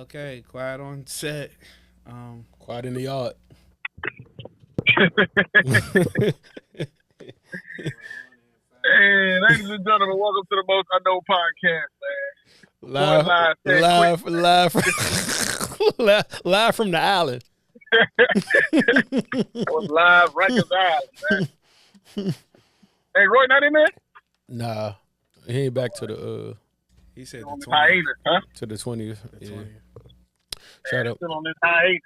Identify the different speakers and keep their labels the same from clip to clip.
Speaker 1: Okay, quiet on set.
Speaker 2: Quiet in the yard.
Speaker 3: Hey, ladies and gentlemen, welcome to the Most Unknown Podcast, man. Recording
Speaker 2: live,
Speaker 3: live, said quick.
Speaker 2: live, live, live from the island.
Speaker 3: That was live, Rikers Island, man. Hey, Roy, not in there?
Speaker 2: Nah, he ain't back to
Speaker 1: He said
Speaker 3: On
Speaker 1: the
Speaker 3: this
Speaker 1: 20th.
Speaker 3: hiatus, huh?
Speaker 2: the 20th.
Speaker 1: The
Speaker 2: Yeah.
Speaker 1: 20th.
Speaker 2: Shout out,
Speaker 3: Still on this hiatus.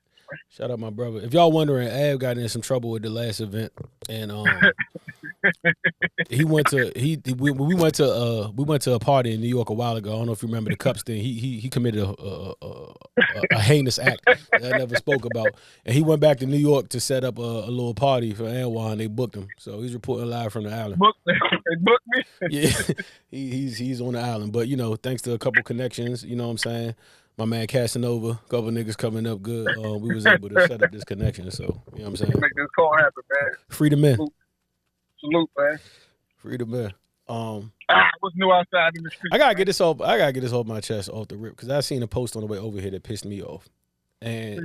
Speaker 2: shout out, my brother. If y'all wondering, Ab got in some trouble with the last event, and we went to a party in New York a while ago. I don't know if you remember the Cups thing. He committed a heinous act that I never spoke about, and he went back to New York to set up a little party for Anwar, and they booked him. So he's reporting live from the island.
Speaker 3: They booked me.
Speaker 2: Yeah, he's on the island, but thanks to a couple connections, you know what I'm saying. My man Casanova, a couple niggas coming up good. We was able to set up this connection, so you know what I'm saying.
Speaker 3: Make this call happen, man.
Speaker 2: Free the men,
Speaker 3: Salute, man.
Speaker 2: free the men.
Speaker 3: What's new outside in the street?
Speaker 2: I gotta get this off my chest, off the rip, because I seen a post on the way over here that pissed me off, and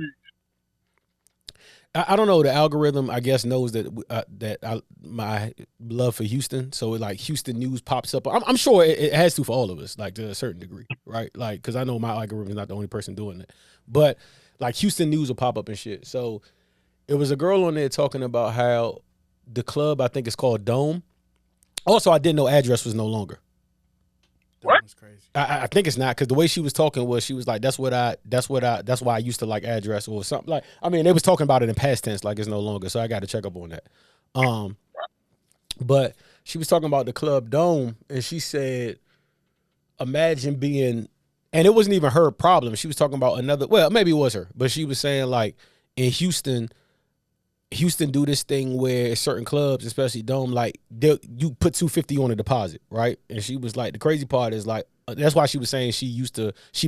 Speaker 2: I don't know. The algorithm, I guess, knows that my love for Houston, so like Houston news pops up. I'm sure it has to for all of us, like to a certain degree, right? Like, because I know my algorithm is not the only person doing it, but like Houston news will pop up and shit. So it was a girl on there talking about how the club, I think it's called Dome. Also, I didn't know address was no longer.
Speaker 3: What?
Speaker 1: That's crazy.
Speaker 2: I think it's not, because the way she was talking was she was like, that's why I used to like address or something. Like, I mean, they was talking about it in past tense, like it's no longer. So I got to check up on that. But she was talking about the club Dome, and she said, imagine being, and it wasn't even her problem. She was talking about another, well, maybe it was her, but she was saying like in Houston do this thing where certain clubs, especially Dome, like you put $250 on a deposit, right? And she was like, the crazy part is like, that's why she was saying she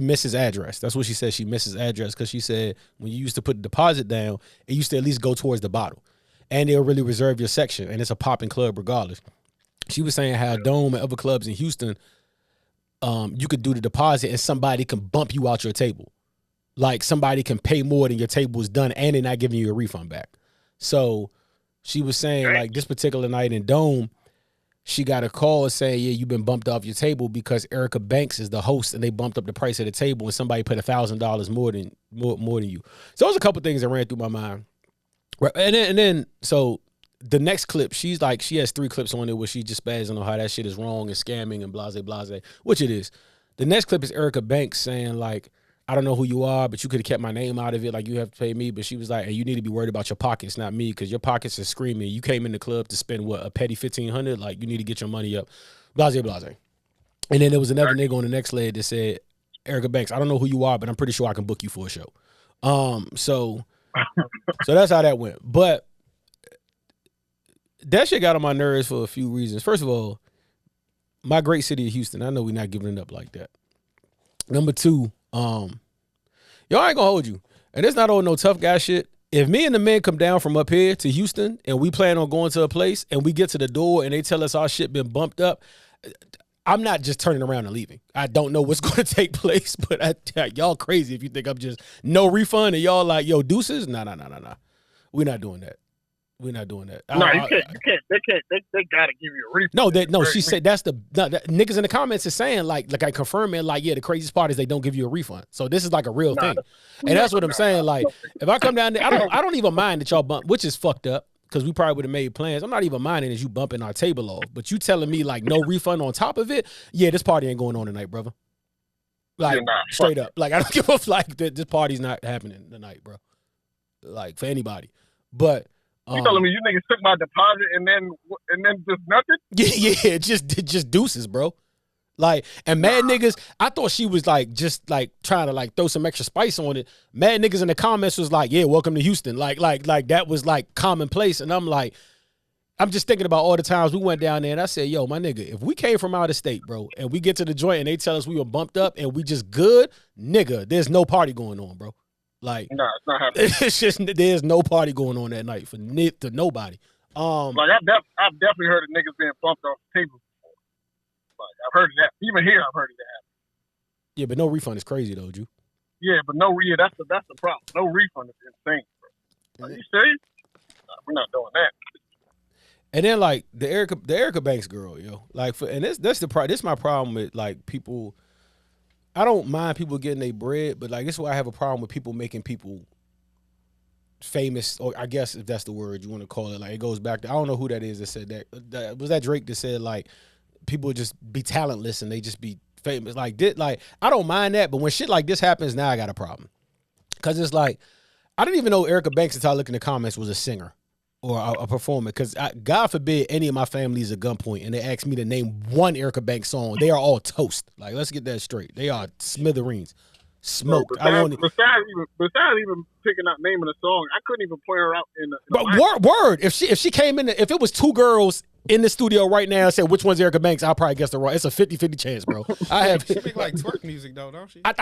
Speaker 2: misses address. That's what she said. She misses address because she said when you used to put the deposit down, it used to at least go towards the bottle, and they'll really reserve your section, and it's a popping club regardless. She was saying how Dome and other clubs in Houston, you could do the deposit and somebody can bump you out your table, like somebody can pay more than your table is done, and they're not giving you a refund back. So she was saying like this particular night in Dome, she got a call saying, yeah, you've been bumped off your table because Erica Banks is the host and they bumped up the price of the table and somebody put $1,000 more than you. So there's a couple things that ran through my mind. And then so the next clip, she's like, she has 3 clips on it where she just spazzing on how that shit is wrong and scamming and blase, which it is. The next clip is Erica Banks saying like, I don't know who you are, but you could have kept my name out of it. Like, you have to pay me. But she was like, hey, you need to be worried about your pockets, not me, because your pockets are screaming. You came in the club to spend, a petty $1,500? Like, you need to get your money up. Blase. And then there was another nigga on the next leg that said, Erica Banks, I don't know who you are, but I'm pretty sure I can book you for a show. So that's how that went. But that shit got on my nerves for a few reasons. First of all, my great city of Houston, I know we're not giving it up like that. Number 2, y'all ain't gonna hold you. And it's not all no tough guy shit. If me and the men come down from up here to Houston and we plan on going to a place and we get to the door and they tell us our shit been bumped up, I'm not just turning around and leaving. I don't know what's going to take place, but y'all crazy if you think I'm just no refund and y'all like, yo, deuces? Nah. We're not doing that. We're not doing that.
Speaker 3: No, you can't. They can't. They gotta give you a refund.
Speaker 2: No. She said that's the niggas in the comments is saying like I confirm it. Like, yeah, the craziest part is they don't give you a refund. So this is like a real thing, and that's what I'm saying. Like, if I come down there, I don't even mind that y'all bump, which is fucked up because we probably would have made plans. I'm not even minding as you bumping our table off, but you telling me like no refund on top of it. Yeah, this party ain't going on tonight, brother. Like straight up. Like, I don't give a like this party's not happening tonight, bro. Like, for anybody, but.
Speaker 3: You telling me you niggas took my deposit and then just nothing?
Speaker 2: Yeah, just deuces, bro. Like, and mad niggas, I thought she was like just like trying to like throw some extra spice on it. Mad niggas in the comments was like, yeah, welcome to Houston. Like that was like commonplace. And I'm like, I'm just thinking about all the times we went down there and I said, yo, my nigga, if we came from out of state, bro, and we get to the joint and they tell us we were bumped up and we just good, nigga, there's no party going on, bro. Like,
Speaker 3: nah, it's not happening.
Speaker 2: It's just there's no party going on that night to nobody.
Speaker 3: Like I've definitely heard of niggas being bumped off the table before. Like I've heard of that. Even here, I've heard of that happen.
Speaker 2: Yeah, but no refund is crazy though, Drew.
Speaker 3: Yeah, but no, yeah, that's the problem. No refund is insane, bro. Are you serious? Nah, we're not doing that.
Speaker 2: And then like the Erica Banks girl, yo, like this my problem with like people. I don't mind people getting their bread, but like this is why I have a problem with people making people famous, or I guess if that's the word you want to call it. Like it goes back to, I don't know who that is that said that was that Drake that said like people just be talentless and they just be famous. Like I don't mind that, but when shit like this happens, now I got a problem. Cause it's like I didn't even know Erica Banks until I looked in the comments was a singer or a performer. Because God forbid any of my family is a gunpoint and they ask me to name one Erica Banks song, they are all toast. Like let's get that straight. They are smithereens, smoked.
Speaker 3: No, besides even picking out naming a song, I couldn't even point her out in the.
Speaker 2: But word, if she came in, if it was two girls in the studio right now and said which one's Erica Banks, I'll probably guess the wrong. It's a 50-50 chance, bro.
Speaker 1: She make like twerk music though, don't she?
Speaker 2: I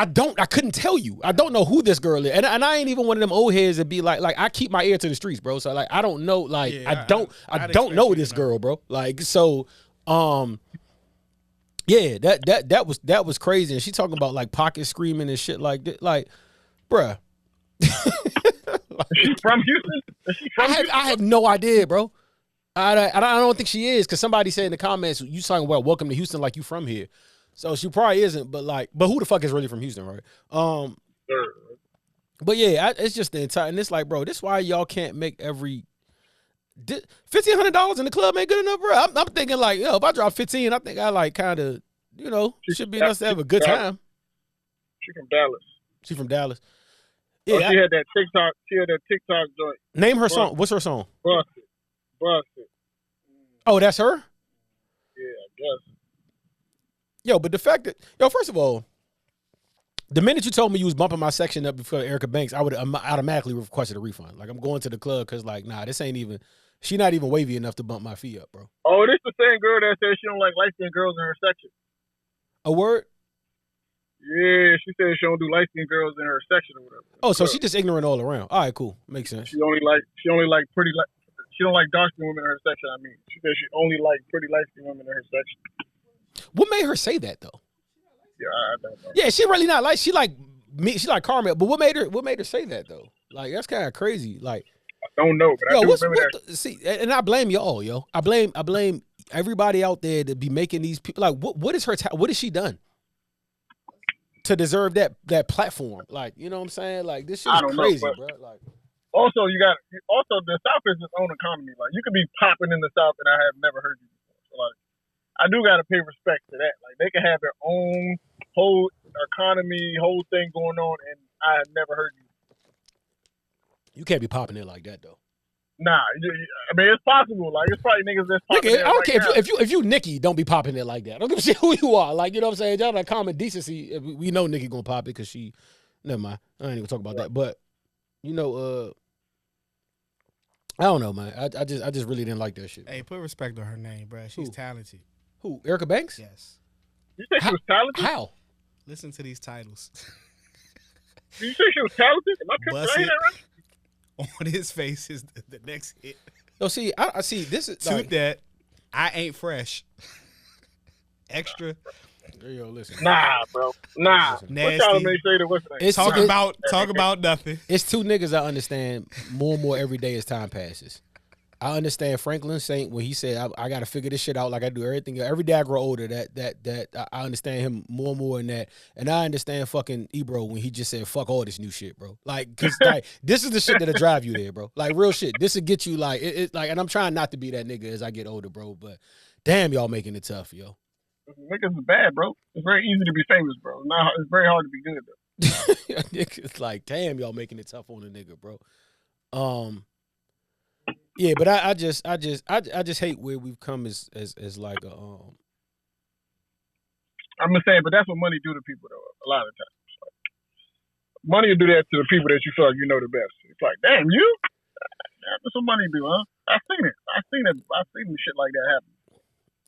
Speaker 2: couldn't tell you. I don't know who this girl is, and I ain't even one of them old heads that be like I keep my ear to the streets, bro. So like I don't know, like yeah, I don't know this girl, bro. Like so, yeah, that was crazy. And she talking about like pocket screaming and shit like that, like, bruh.
Speaker 3: She's from Houston.
Speaker 2: I have no idea, bro. I don't think she is, because somebody said in the comments, you talking about welcome to Houston like you from here. So she probably isn't, but who the fuck is really from Houston, right?
Speaker 3: Sure.
Speaker 2: But yeah, it's just the entire, and it's like, bro, this is why y'all can't make every $1,500 in the club ain't good enough, bro. I'm thinking like, yo, if I drop 15, I think I like kind of, should be enough to have a good time.
Speaker 3: She from Dallas.
Speaker 2: She from Dallas. Yeah,
Speaker 3: she had that TikTok. She had that TikTok joint.
Speaker 2: Name her song. What's her song?
Speaker 3: Busted.
Speaker 2: Oh, that's her?
Speaker 3: Yeah, I guess.
Speaker 2: Yo, but the fact that, first of all, the minute you told me you was bumping my section up before Erica Banks, I would automatically requested a refund. Like, I'm going to the club because, like, nah, this ain't even, she not even wavy enough to bump my fee up, bro.
Speaker 3: Oh, this the same girl that said she don't like light-skinned girls in her section.
Speaker 2: A word?
Speaker 3: Yeah, she said she don't do light-skinned girls in her section or whatever.
Speaker 2: Oh, so she just ignorant all around. All right, cool. Makes sense.
Speaker 3: She only like pretty, she don't like dark-skinned women in her section, I mean. She said she only like pretty light-skinned women in her section.
Speaker 2: What made her say that, though?
Speaker 3: Yeah, I don't know.
Speaker 2: Yeah, she really not like, she like me, she like Carmel, but what made her say that, though? Like, that's kind of crazy. Like,
Speaker 3: I don't know, but I do remember that.
Speaker 2: See, and I blame y'all, yo. I blame everybody out there to be making these people, like, what is her, what has she done to deserve that platform? Like, you know what I'm saying? Like, this shit is crazy, bro. Like,
Speaker 3: also, the South is its own economy. Like, you could be popping in the South and I have never heard you before. So, like, I do got to pay respect to that. Like, they can have their own whole economy, whole thing going on, and I have never heard you.
Speaker 2: You can't be popping in like that, though.
Speaker 3: Nah, I mean, it's possible. Like, it's probably niggas that's popping in. I
Speaker 2: don't care if you Nikki, don't be popping it like that. I don't give a shit who you are. Like, you know what I'm saying? Y'all got common decency. We know Nikki gonna pop it because she. Never mind. I ain't even talk about that. But I don't know, man. I just really didn't like that shit.
Speaker 1: Hey, put respect on her name, bro. She's talented.
Speaker 2: Who? Erica Banks?
Speaker 1: Yes.
Speaker 3: You think she was talented?
Speaker 2: How?
Speaker 1: Listen to these titles.
Speaker 3: Did you say she was talented? Am I saying that right?
Speaker 1: On his face is the next hit.
Speaker 2: No, see, I see. This is
Speaker 1: to that. I ain't fresh. Extra.
Speaker 2: Yo, listen.
Speaker 3: Nah, bro. Nah.
Speaker 1: Nasty.
Speaker 3: What y'all may say to what's name?
Speaker 1: Talk about nothing.
Speaker 2: It's two niggas I understand more and more every day as time passes. I understand Franklin Saint when he said I got to figure this shit out like I do everything. Every day I grow older, that I understand him more and more in that, and I understand fucking Ebro when he just said fuck all this new shit, bro. Like, cause like this is the shit that'll drive you there, bro. Like real shit. This will get you like it like, and I'm trying not to be that nigga as I get older, bro. But damn, y'all making it tough, yo.
Speaker 3: Niggas is bad, bro. It's very easy to be famous, bro. Now it's very hard to be good, though.
Speaker 2: It's like damn, y'all making it tough on a nigga, bro. Yeah, but I just hate where we've come as like a
Speaker 3: I'm just saying, but that's what money do to people though. A lot of times, like, money will do that to the people that you feel like you know the best. It's like, damn, you. That's what money do, huh? I've seen it. I've seen shit like that happen.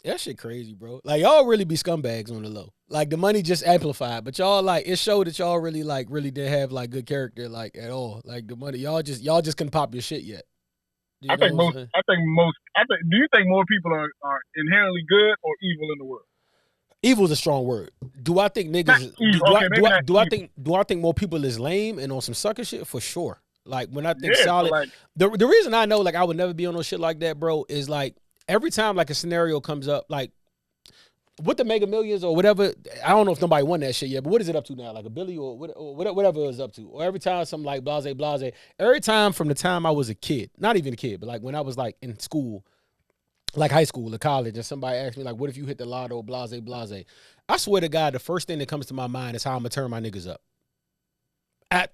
Speaker 2: That shit crazy, bro. Like y'all really be scumbags on the low. Like the money just amplified, but y'all like it showed that y'all really didn't have like good character like at all. Like the money, y'all just couldn't pop your shit yet. Do you think more people are inherently good or evil in the world? Evil's a strong word. Do I think
Speaker 3: Not
Speaker 2: niggas?
Speaker 3: evil. Okay, maybe not
Speaker 2: Do I
Speaker 3: evil.
Speaker 2: think more people is lame and on some sucker shit? For sure. Like when I think
Speaker 3: Yeah,
Speaker 2: solid,
Speaker 3: but like,
Speaker 2: the reason I know like I would never be on no shit like that, bro, is like every time like a scenario comes up, like with the Mega Millions or whatever. I don't know if nobody won that shit yet, but what is it up to now? Like a billy or whatever it was up to. Or every time something like blase. Every time from the time I was a kid, not even a kid, but like when I was like in school, like high school or college, and somebody asked me like, "What if you hit the lotto?" Blase. I swear to God, the first thing that comes to my mind is how I'm gonna turn my niggas up.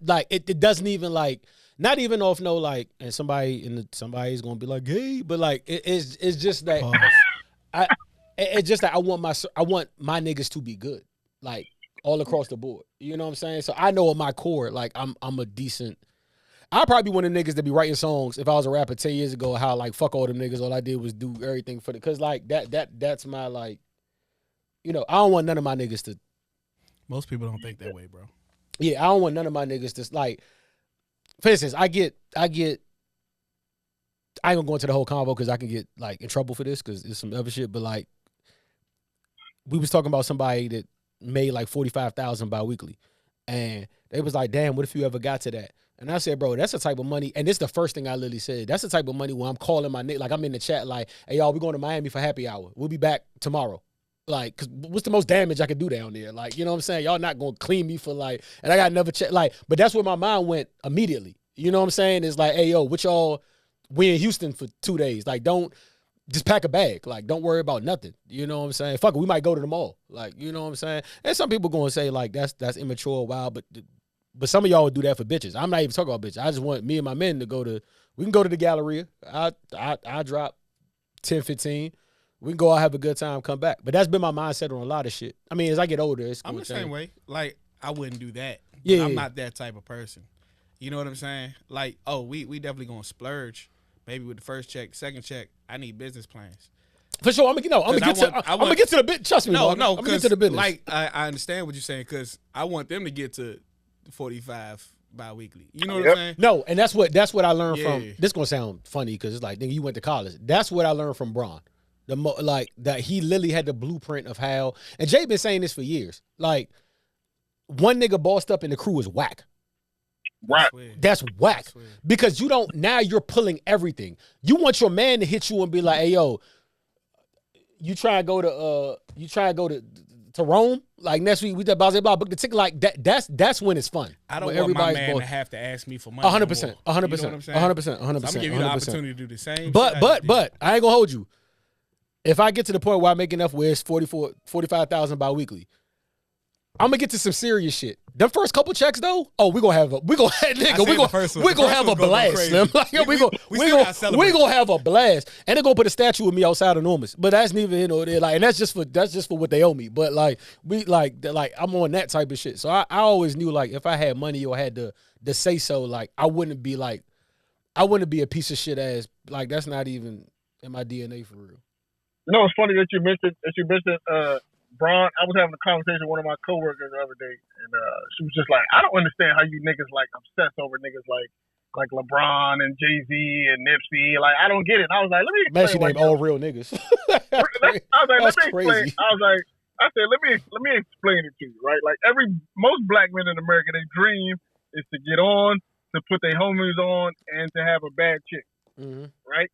Speaker 2: Like it doesn't even like not even off no like, and somebody's gonna be like, "Hey," but like it's just that it's just that I want my niggas to be good, like all across the board. You know what I'm saying? So I know at my core, like I'm a decent. I'll probably be one of the niggas that be writing songs if I was a rapper 10 years ago, how like fuck all them niggas, all I did was do everything for the, cause like that's my like, you know, I don't want none of my niggas to.
Speaker 1: Most people don't think that way, bro.
Speaker 2: Yeah, I don't want none of my niggas to like. For instance, I ain't gonna go into the whole convo because I can get like in trouble for this because it's some other shit. But like, we was talking about somebody that made like 45,000 bi-weekly, and they was like, "Damn, what if you ever got to that?" And I said, "Bro, that's the type of money." And this is the first thing I literally said. That's the type of money when I'm calling my nigga, like I'm in the chat, like, "Hey y'all, we going to Miami for happy hour. We'll be back tomorrow." Like, cause what's the most damage I could do down there? Like, you know what I'm saying? Y'all not gonna clean me for like, and I got another check. Like, but that's where my mind went immediately. You know what I'm saying? It's like, hey yo, what y'all? We in Houston for 2 days. Like, don't just pack a bag. Like, don't worry about nothing. You know what I'm saying? Fuck it, we might go to the mall. Like, you know what I'm saying? And some people gonna say like that's immature, wild, but some of y'all would do that for bitches. I'm not even talking about bitches. I just want me and my men to go to. We can go to the Galleria. I drop 10, 15. We can go out, have a good time, come back. But that's been my mindset on a lot of shit. I mean, as I get older, it's
Speaker 1: I'm the same way. Like, I wouldn't do that.
Speaker 2: Yeah.
Speaker 1: I'm not that type of person. You know what I'm saying? Like, oh, we definitely gonna splurge. Maybe with the first check, second check, I need business plans.
Speaker 2: For sure, I'm gonna get to the bit. Trust me, I'm gonna get to the business.
Speaker 1: Like, I understand what you're saying because I want them to get to 45 bi-weekly. You know what I'm saying?
Speaker 2: No, and that's what I learned from. This gonna sound funny because it's like, nigga, you went to college. That's what I learned from Bron. Like that he literally had the blueprint of how, and Jay been saying this for years. Like, one nigga bossed up and the crew is whack.
Speaker 3: right.
Speaker 2: That's whack. Because now you're pulling everything. You want your man to hit you and be like, hey yo, you try to go to Rome? Like next week we did blah blah book the ticket like that. That's when it's fun.
Speaker 1: I don't want my man to have to ask me for money.
Speaker 2: 100%. 100%.
Speaker 1: So I'm gonna give you the
Speaker 2: 100%.
Speaker 1: opportunity to do the same.
Speaker 2: But I ain't gonna hold you. If I get to the point where I make enough where it's 45,000 bi-weekly, I'm gonna get to some serious shit. Them first couple checks though, oh, we gonna have a blast. Like, we gonna have a blast, and they're gonna put a statue of me outside of Normus. But that's neither here nor there. Like, and that's just for what they owe me. But like I'm on that type of shit. So I always knew like if I had money or had the say so, like I wouldn't be a piece of shit ass. Like that's not even in my DNA for real.
Speaker 3: You know, it's funny that you mentioned Bron. I was having a conversation with one of my coworkers the other day, and she was just like, "I don't understand how you niggas like obsess over niggas like LeBron and Jay-Z and Nipsey. Like, I don't get it." And I was like, "Let me explain."
Speaker 2: Man, she named all real niggas.
Speaker 3: I was like,
Speaker 2: That's
Speaker 3: "Let me explain."
Speaker 2: crazy.
Speaker 3: I said, "Let me explain it to you, right? Like most black men in America, their dream is to get on, to put their homies on, and to have a bad chick, right?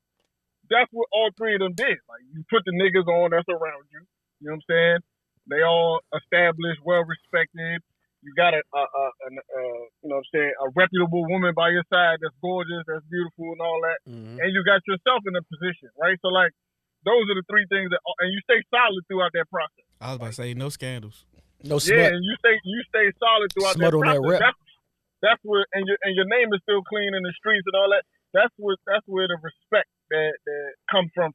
Speaker 3: That's what all three of them did. Like, you put the niggas on that's around you. You know what I'm saying? They all established, well respected. You got a you know what I'm saying, a reputable woman by your side that's gorgeous, that's beautiful, and all that. And you got yourself in a position, right? So like, those are the three things that, and you stay solid throughout that process.
Speaker 1: I was about to say no scandals,
Speaker 2: no smut.
Speaker 3: Yeah, and you stay solid throughout
Speaker 2: smut
Speaker 3: that
Speaker 2: on
Speaker 3: process.
Speaker 2: that rep.
Speaker 3: That's where, and your name is still clean in the streets and all that. That's where the respect that comes from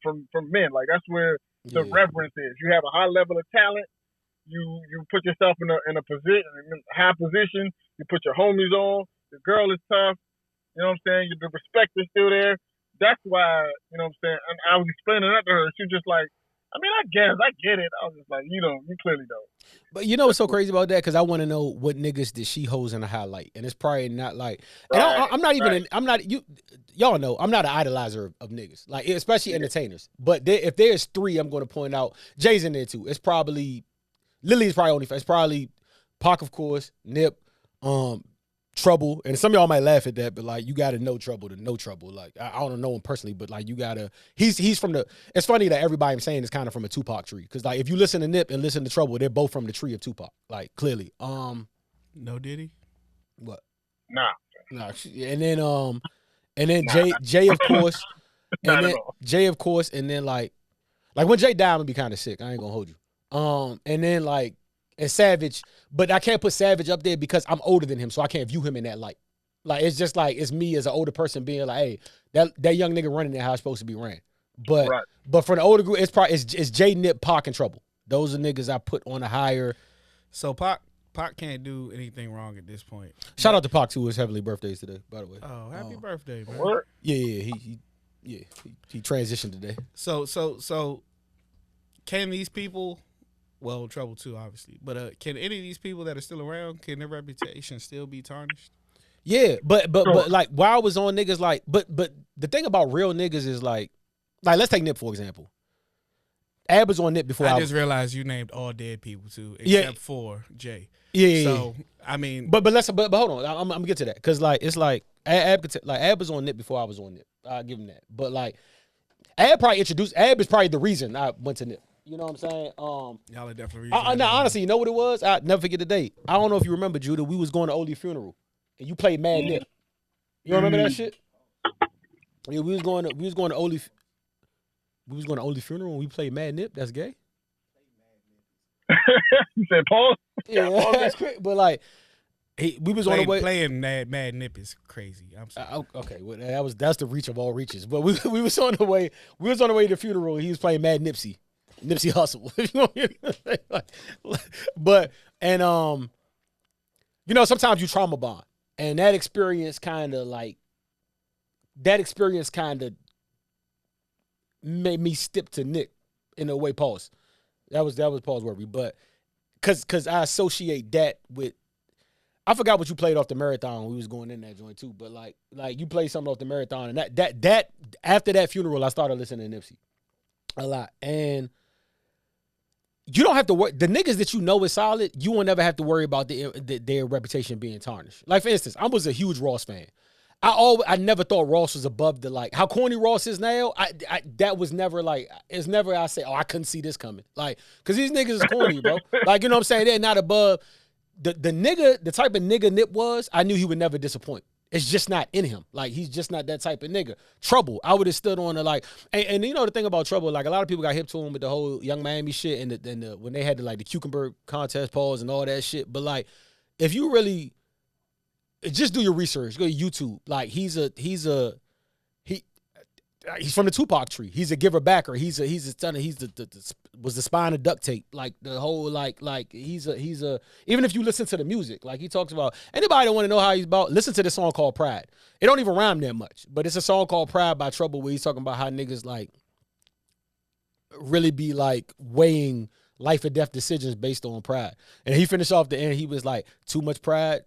Speaker 3: men. Like, that's where the reverence is. You have a high level of talent. You put yourself in a position, high position. You put your homies on. The girl is tough. You know what I'm saying? The respect is still there. That's why, you know what I'm saying? And I was explaining that to her. She was just like, I mean, I guess I get it. I was just like, you clearly don't.
Speaker 2: But you know what's so crazy about that? Because I want to know what niggas that she holds in a highlight, and it's probably not like. And I'm not even. Y'all know I'm not an idolizer of niggas, like especially entertainers. But if there's three, I'm going to point out Jay's in there too. It's probably Lily is probably OnlyFans. It's probably Pac, of course, Nip, Trouble, and some of y'all might laugh at that, but like you gotta know Trouble to know Trouble. Like I don't know him personally, but like you gotta. He's from the. It's funny that everybody I'm saying is kind of from a Tupac tree, because like if you listen to Nip and listen to Trouble, they're both from the tree of Tupac. Like clearly.
Speaker 1: No Diddy.
Speaker 2: What?
Speaker 3: Nah.
Speaker 2: And then Jay of course, and then Jay of course, and then like when Jay died, I'm gonna be kind of sick. I ain't gonna hold you. And then like. And Savage, but I can't put Savage up there because I'm older than him, so I can't view him in that light. Like it's just like it's me as an older person being like, hey, that young nigga running it how it's supposed to be ran. But for the older group, it's Jay, Nip, Pac, and Trouble. Those are niggas I put on a higher.
Speaker 1: So Pac can't do anything wrong at this point.
Speaker 2: Shout out to Pac too. His heavenly birthdays today, by the way.
Speaker 1: Oh, happy birthday, man!
Speaker 3: What?
Speaker 2: Yeah, he transitioned today.
Speaker 1: So can these people? Well, Trouble too, obviously. But can any of these people that are still around, can their reputation still be tarnished?
Speaker 2: Yeah, but like while I was on niggas like, but the thing about real niggas is like let's take Nip for example. Ab was on Nip before
Speaker 1: I just realized you named all dead people too, except for Jay.
Speaker 2: Yeah.
Speaker 1: So I mean,
Speaker 2: but hold on, I'm gonna get to that because like it's like Ab was on Nip before I was on Nip. I'll give him that. But like Ab is probably the reason I went to Nip. You know what I'm saying?
Speaker 1: Y'all are definitely.
Speaker 2: No, honestly, you know what it was? I never forget the date. I don't know if you remember, Judah. We was going to Oli's funeral, and you played Mad Nip. You remember that shit? Yeah, we was going to Oli's funeral, and we played Mad Nip. That's gay.
Speaker 3: You said pause?
Speaker 2: Yeah, that's crazy. But like, we was on the way
Speaker 1: playing Mad Nip is crazy. I'm sorry.
Speaker 2: Okay, well that's the reach of all reaches. But we was on the way. We was on the way to the funeral. And he was playing Mad Nipsey Hussle. But you know, sometimes you trauma bond, and that experience kind of made me step to Nick in a way. Pause. That was Paul's word. But cause I associate that with. I forgot what you played off the marathon. We was going in that joint too, but like you played something off the marathon, and that after that funeral, I started listening to Nipsey a lot, and. You don't have to worry. The niggas that you know is solid, you will never have to worry about their reputation being tarnished. Like, for instance, I was a huge Ross fan. I never thought Ross was above the, like, how corny Ross is now. That was never, like, it's never I say, oh, I couldn't see this coming. Like, because these niggas is corny, bro. Like, you know what I'm saying? They're not above. The type of nigga Nip was, I knew he would never disappoint. It's just not in him. Like, he's just not that type of nigga. Trouble, I would have stood on the, like, and you know the thing about Trouble, like, a lot of people got hip to him with the whole Young Miami shit and the when they had the, like, the Cucumber contest pause and all that shit. But, like, if you really just do your research, go to YouTube. Like, he's from the Tupac tree. He's a giver backer. He's was the spine of duct tape. Like the whole like he's a even if you listen to the music, like he talks about anybody that want to know how he's about, listen to this song called Pride. It don't even rhyme that much, but it's a song called Pride by Trouble where he's talking about how niggas like really be like weighing life or death decisions based on pride. And he finished off the end, he was like, too much pride,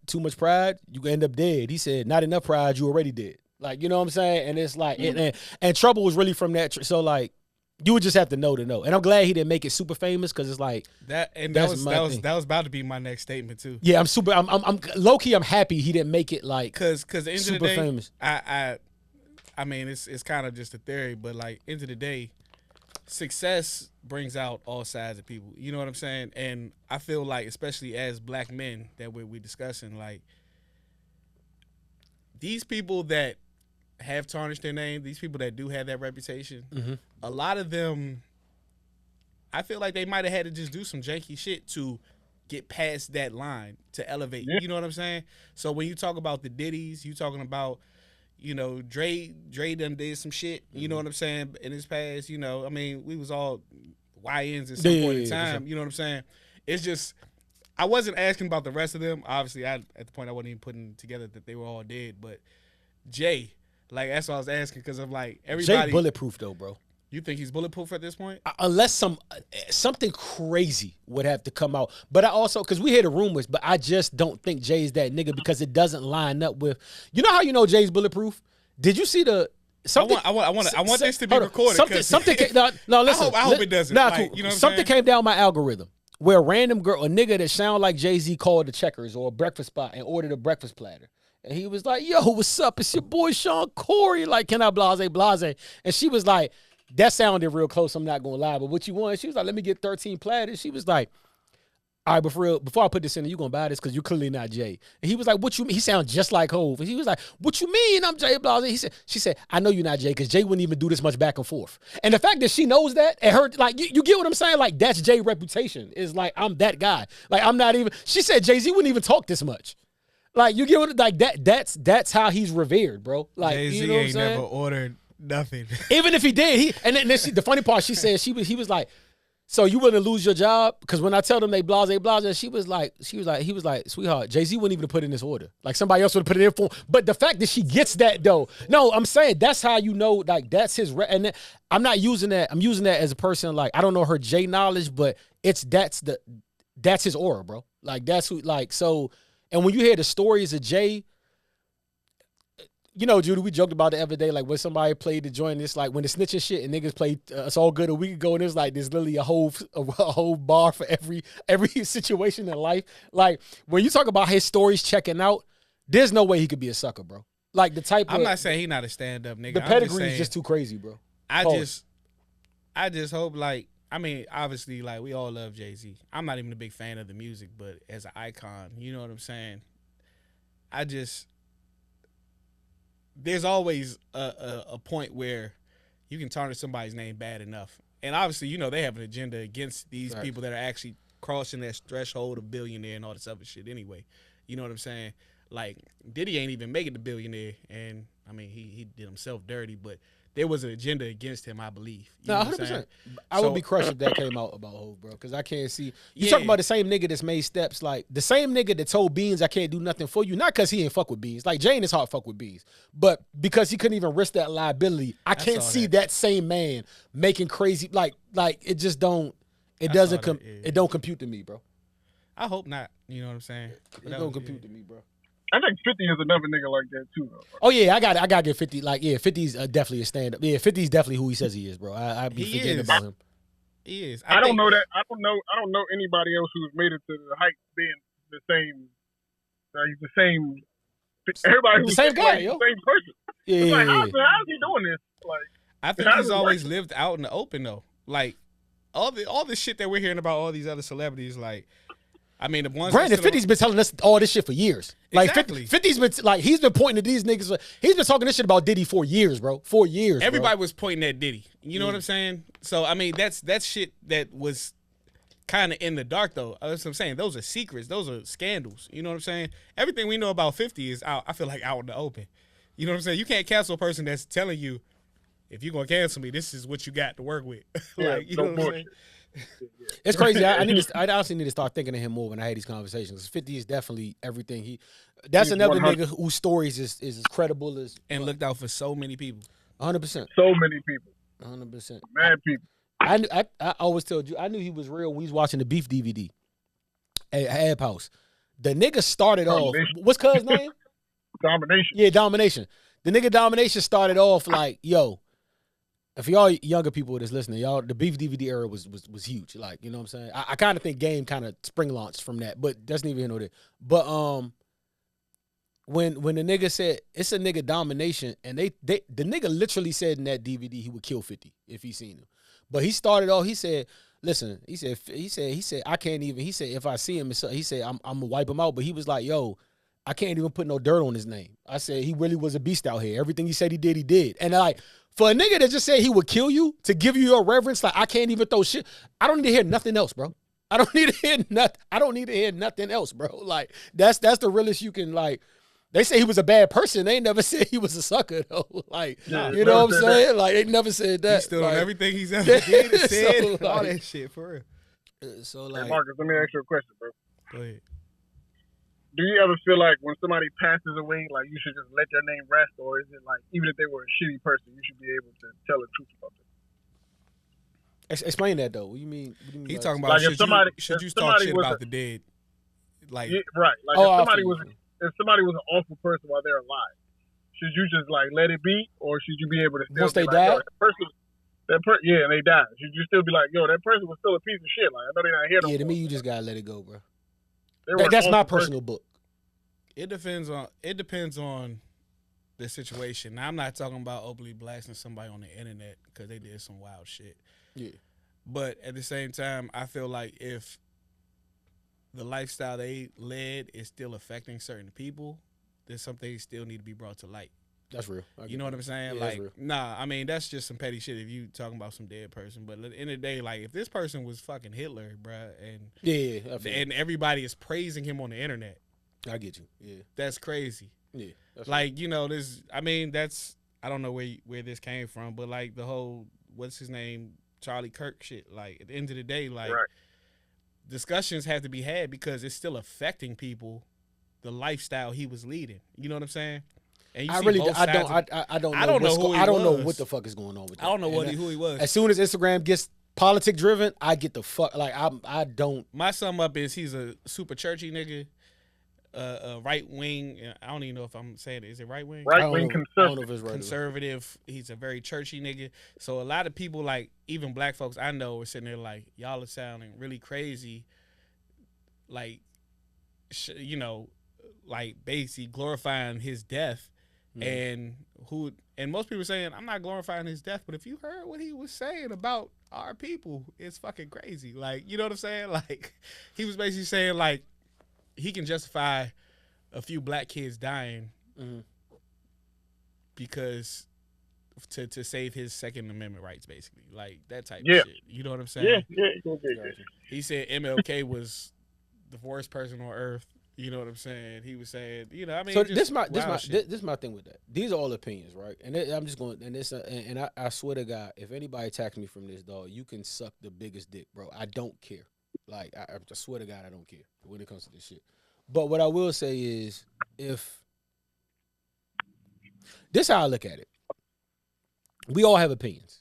Speaker 2: you end up dead. He said, not enough pride, you already dead. Like, you know what I'm saying? And it's like, and Trouble was really from that. So like, you would just have to know to know. And I'm glad he didn't make it super famous because it's like
Speaker 1: that was about to be my next statement too.
Speaker 2: Yeah, I'm low key. I'm happy he didn't make it like
Speaker 1: because the end
Speaker 2: super
Speaker 1: of the day,
Speaker 2: famous.
Speaker 1: I mean it's kind of just a theory, but like end of the day, success brings out all sides of people. You know what I'm saying? And I feel like, especially as black men that we're discussing, like these people that have tarnished their name, these people that do have that reputation, a lot of them, I feel like they might have had to just do some janky shit to get past that line, to elevate. You know what I'm saying? So when you talk about the Diddies, you talking about, you know, Dre done did some shit, you know what I'm saying, in his past, you know, I mean, we was all YNs at some point in time, sure. You know what I'm saying? It's just, I wasn't asking about the rest of them. Obviously, at the point I wasn't even putting together that they were all dead, but Jay, like, that's what I was asking, because I'm like, everybody.
Speaker 2: Jay bulletproof, though, bro.
Speaker 1: You think he's bulletproof at this point?
Speaker 2: Unless something crazy would have to come out. But I also, because we hear the rumors, but I just don't think Jay's that nigga because it doesn't line up with. You know how you know Jay's bulletproof? Did you see the something?
Speaker 1: I want this to be recorded.
Speaker 2: Something. No, listen.
Speaker 1: I hope it doesn't.
Speaker 2: Nah,
Speaker 1: like,
Speaker 2: cool.
Speaker 1: you know what
Speaker 2: Something
Speaker 1: I'm saying?
Speaker 2: came down my algorithm where a random girl, a nigga that sound like Jay-Z called the Checkers or a breakfast spot and ordered a breakfast platter. And he was like, yo, what's up? It's your boy Sean Corey. Like, can I blase? And she was like, that sounded real close. I'm not going to lie. But what you want? She was like, let me get 13 platters. She was like, all right, but for real, before I put this in, you going to buy this because you're clearly not Jay. And he was like, what you mean? He sounds just like Hov. And he was like, what you mean I'm Jay Blase? She said, I know you're not Jay because Jay wouldn't even do this much back and forth. And the fact that she knows that and her, like, you get what I'm saying? Like, that's Jay's reputation. Is like, I'm that guy. Like, I'm not even, she said Jay-Z wouldn't even talk this much. Like, you get what, like, that's how he's revered, bro. Like,
Speaker 1: Jay-Z
Speaker 2: you know what I'm
Speaker 1: ain't
Speaker 2: saying?
Speaker 1: never ordered nothing.
Speaker 2: Even if he did, the funny part, she said, he was like, so you wouldn't lose your job? Because when I tell them they blase, he was like, sweetheart, Jay-Z wouldn't even put in this order. Like somebody else would have put it in for him. But the fact that she gets that though, no, I'm saying that's how you know, like that's his, and I'm not using that. I'm using that as a person, like, I don't know her Jay knowledge, but that's his aura, bro. Like that's who, like, so, and when you hear the stories of Jay, you know, Judy, we joked about the other day, like when somebody played the joint, it's like when the snitching shit and niggas played It's All Good a week ago, and it's like there's literally a whole bar for every situation in life. Like when you talk about his stories checking out, there's no way he could be a sucker, bro. Like the type
Speaker 1: I'm
Speaker 2: of,
Speaker 1: not saying he not a stand-up nigga.
Speaker 2: the pedigree is just too crazy, bro.
Speaker 1: I just hope, like, I mean, obviously, like, we all love Jay-Z. I'm not even a big fan of the music, but as an icon, you know what I'm saying? There's always a point where you can tarnish somebody's name bad enough. And obviously, you know, they have an agenda against these people that are actually crossing that threshold of billionaire and all this other shit anyway. You know what I'm saying? Like, Diddy ain't even making the billionaire. And, I mean, he did himself dirty, but there was an agenda against him, I believe. You
Speaker 2: No,
Speaker 1: know
Speaker 2: 100%. I would be crushed if that came out about Hov, bro, because I can't see. You talking about the same nigga that's made steps, like the same nigga that told Beans I can't do nothing for you, not because he ain't fuck with Beans. Like Jane is hard fuck with Beans, but because he couldn't even risk that liability. I can't see that same man making crazy, like it just don't. It doesn't. It don't compute to me, bro.
Speaker 1: I hope not. You know what I'm saying?
Speaker 2: It don't compute to me, bro.
Speaker 3: I think 50 is another nigga like that too, though.
Speaker 2: Oh yeah, I got to get 50. Like 50's definitely a stand up. Yeah, 50's definitely who he says he is, bro. I be forgetting about him.
Speaker 1: He is.
Speaker 3: I don't know that. I don't know anybody else who's made it to the height being the same. The same. Everybody who's
Speaker 2: the same guy,
Speaker 3: like,
Speaker 2: yo.
Speaker 3: The same person.
Speaker 2: Yeah,
Speaker 3: Like,
Speaker 2: yeah.
Speaker 3: how's he doing this? Like,
Speaker 1: I think he's always lived out in the open though. Like all the shit that we're hearing about all these other celebrities, like. I mean, the ones.
Speaker 2: Granted, 50's been telling us all this shit for years. Like,
Speaker 1: exactly.
Speaker 2: 50's been like, he's been pointing to these niggas. He's been talking this shit about Diddy for years, bro. 4 years.
Speaker 1: Everybody was pointing at Diddy. You know what I'm saying? So I mean, that's shit that was kind of in the dark though. That's what I'm saying. Those are secrets. Those are scandals. You know what I'm saying? Everything we know about 50 is out. I feel like out in the open. You know what I'm saying? You can't cancel a person that's telling you, if you're gonna cancel me, this is what you got to work with. Like, you know what I'm saying?
Speaker 2: It's crazy. I honestly need to start thinking of him more when I had these conversations. 50 is definitely everything that's another 100. Nigga whose stories is as credible as
Speaker 1: and looked out for so many people.
Speaker 2: 100%.
Speaker 3: So many people.
Speaker 2: 100%.
Speaker 3: Mad people.
Speaker 2: I always told you I knew he was real when he was watching the Beef DVD at Ab House. The nigga started off. What's cuz name?
Speaker 3: Domination.
Speaker 2: Yeah, Domination. The nigga Domination started off like, yo. For y'all younger people that's listening, y'all, the Beef DVD era was huge. Like, you know what I'm saying? I kind of think Game kind of spring launched from that, but that's neither here nor there. But when the nigga said it's a nigga Domination, and the nigga literally said in that DVD he would kill 50 if he seen him. But he started off, he said, listen, he said I can't even. He said if I see him, he said I'm gonna wipe him out. But he was like, yo, I can't even put no dirt on his name. I said he really was a beast out here. Everything he said he did, he did. And like. For a nigga that just said he would kill you, to give you your reverence, like I can't even throw shit. I don't need to hear nothing else, bro. I don't need to hear nothing else, bro. Like that's the realest you can, like. They say he was a bad person. They never said he was a sucker though. Like, you know what I'm saying? That. Like they never said that.
Speaker 1: He stood
Speaker 2: like,
Speaker 1: on everything he's ever did and said,
Speaker 2: so,
Speaker 1: all
Speaker 2: like,
Speaker 1: that shit for real.
Speaker 2: So like,
Speaker 3: hey Marcus, let me ask you a question, bro.
Speaker 1: Go ahead.
Speaker 3: Do you ever feel like when somebody passes away, like you should just let their name rest, or is it like even if they were a shitty person, you should be able to tell the truth about them?
Speaker 2: Explain that though. What do you mean?
Speaker 1: He's talking about like should you talk shit about the dead? Like
Speaker 3: right, like if somebody was an awful person while they're alive, should you just like let it be, or should you be able to
Speaker 2: once they
Speaker 3: like,
Speaker 2: die?
Speaker 3: and they died. You still be like, yo, that person was still a piece of shit. Like, I know they're not here no
Speaker 2: Yeah, to
Speaker 3: more.
Speaker 2: me, you just gotta let it go, bro.
Speaker 3: That's
Speaker 2: my personal book.
Speaker 1: It depends on the situation. Now, I'm not talking about openly blasting somebody on the internet because they did some wild shit.
Speaker 2: Yeah.
Speaker 1: But at the same time, I feel like if the lifestyle they led is still affecting certain people, then some things still need to be brought to light.
Speaker 2: That's real.
Speaker 1: You know what I'm saying?
Speaker 2: Yeah,
Speaker 1: like, nah, I mean, that's just some petty shit if you talking about some dead person. But at the end of the day, like, if this person was fucking Hitler, bruh, and everybody is praising him on the internet.
Speaker 2: I get you. Yeah.
Speaker 1: That's crazy.
Speaker 2: Yeah. That's
Speaker 1: like, right. You know, I don't know where this came from, but like the whole, what's his name, Charlie Kirk shit. Like, at the end of the day, like, right. Discussions have to be had because it's still affecting people, the lifestyle he was leading. You know what I'm saying? And I don't know
Speaker 2: what the fuck is going on with that.
Speaker 1: I don't know who he was.
Speaker 2: As soon as Instagram gets politic driven, I get the fuck, like, I don't.
Speaker 1: My sum up is he's a super churchy nigga. Right wing. I don't even know if I'm saying it. Is it right wing?
Speaker 3: Right wing conservative.
Speaker 2: I don't know if it's right
Speaker 1: conservative. He's a very churchy nigga. So a lot of people, like even black folks I know, are sitting there like, y'all are sounding really crazy. Like, you know, like basically glorifying his death, and most people are saying I'm not glorifying his death, but if you heard what he was saying about our people, it's fucking crazy. Like, you know what I'm saying? Like, he was basically saying like, he can justify a few black kids dying because to save his Second Amendment rights, basically, like that type of shit. You know what I'm saying?
Speaker 3: Yeah.
Speaker 1: He said MLK was the worst person on earth. You know what I'm saying? He was saying, you know, I mean.
Speaker 2: So this is my thing with that. These are all opinions, right? And I'm just going, and I swear to God, if anybody attacks me from this, dog, you can suck the biggest dick, bro. I don't care. Like, I swear to God, I don't care when it comes to this shit. But what I will say is, if this is how I look at it, we all have opinions.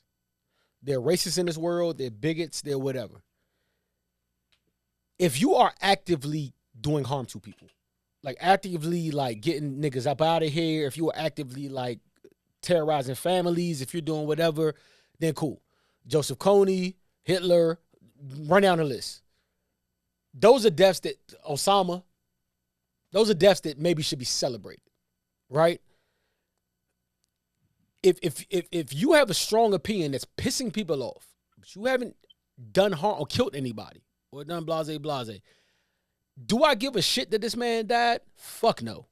Speaker 2: They're racists in this world. They're bigots. They're whatever. If you are actively doing harm to people, like actively like getting niggas up out of here, if you are actively like terrorizing families, if you're doing whatever, then cool. Joseph Kony, Hitler, run down the list. Those are deaths that those are deaths that maybe should be celebrated, right? If you have a strong opinion that's pissing people off, but you haven't done harm or killed anybody or done blase, do I give a shit that this man died? Fuck no.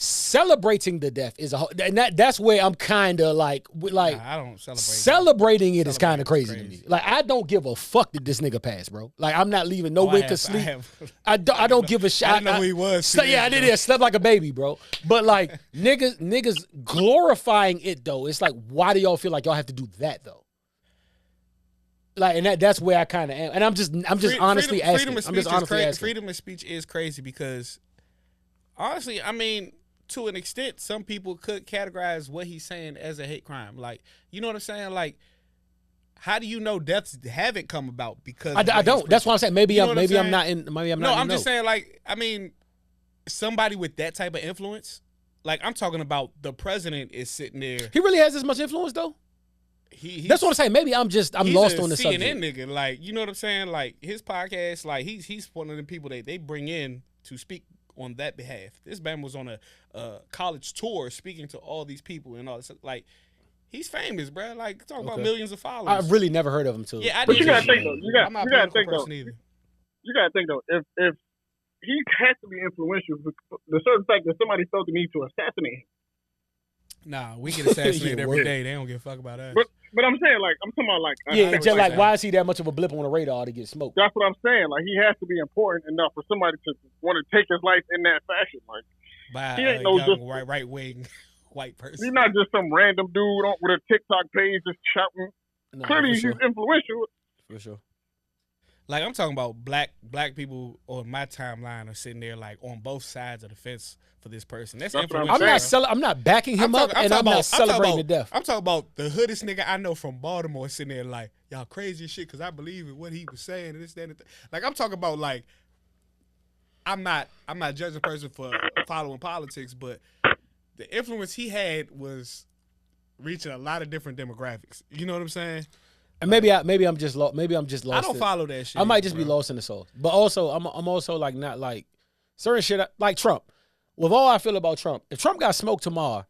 Speaker 2: Celebrating the death is and that's where I'm kind of like
Speaker 1: I don't celebrate.
Speaker 2: Celebrating it is kind of crazy to me. Like, I don't give a fuck that this nigga passed, bro. Like, I'm not leaving no wake of sleep. I don't give a shit.
Speaker 1: I didn't know who he was.
Speaker 2: I did. Slept like a baby, bro. But like niggas glorifying it though. It's like, why do y'all feel like y'all have to do that though? Like, and that's where I kind of am. And I'm just honestly asking.
Speaker 1: Freedom of speech is crazy because honestly, I mean, to an extent, some people could categorize what he's saying as a hate crime. Like, you know what I'm saying? Like, how do you know deaths haven't come about? Because
Speaker 2: I don't. That's why I'm saying maybe I'm not in.
Speaker 1: No, I'm just saying, like, I mean, somebody with that type of influence. Like, I'm talking about the president is sitting there.
Speaker 2: He really has this much influence though. That's what I'm saying. Maybe I'm lost on the subject.
Speaker 1: CNN nigga, like, you know what I'm saying? Like, his podcast, like, he's one of the people that they bring in to speak on that behalf. This man was on a college tour speaking to all these people and all this. Like, he's famous, bro. Like, talk about millions of followers.
Speaker 2: I've really never heard of him too.
Speaker 1: Yeah,
Speaker 3: but you gotta think though.
Speaker 1: I'm not a political person either.
Speaker 3: You gotta think though. If he has to be influential, the certain fact that somebody felt the need to assassinate him.
Speaker 1: Nah, we get assassinated every day. They don't give a fuck about us.
Speaker 3: But I'm saying, like, I'm talking about, like...
Speaker 2: just like, why is he that much of a blip on the radar to get smoked?
Speaker 3: That's what I'm saying. Like, he has to be important enough for somebody to want to take his life in that fashion. Like,
Speaker 1: by he ain't no just right-wing white person.
Speaker 3: He's not just some random dude with a TikTok page just shouting. No, clearly, he's influential.
Speaker 2: For sure.
Speaker 1: Like, I'm talking about black people on my timeline are sitting there, like, on both sides of the fence for this person. That's influential.
Speaker 2: I'm not backing him up, and I'm not celebrating the death.
Speaker 1: I'm talking about the hoodest nigga I know from Baltimore sitting there like, y'all crazy as shit because I believe in what he was saying and this, that, and that. Like, I'm talking about, like, I'm not judging a person for following politics, but the influence he had was reaching a lot of different demographics. You know what I'm saying?
Speaker 2: And maybe I'm just lost. Maybe I'm just lost.
Speaker 1: I don't follow that shit.
Speaker 2: I might just be lost in the sauce. But also, I'm also like not like certain shit like Trump. With all I feel about Trump, if Trump got smoked tomorrow,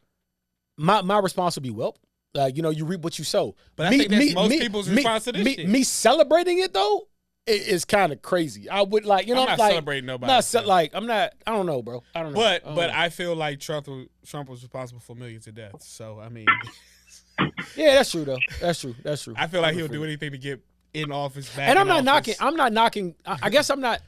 Speaker 2: my response would be, well, you reap what you sow.
Speaker 1: But I think that's most people's response to this shit.
Speaker 2: Me celebrating it though, is kind of crazy. I would I'm
Speaker 1: not celebrating nobody.
Speaker 2: I'm not. I don't know, bro. I don't know.
Speaker 1: But I feel like Trump was responsible for millions of deaths. So I mean.
Speaker 2: Yeah, that's true though. That's true.
Speaker 1: I feel like he'll do anything to get in office back.
Speaker 2: And I'm not knocking. I guess I'm not.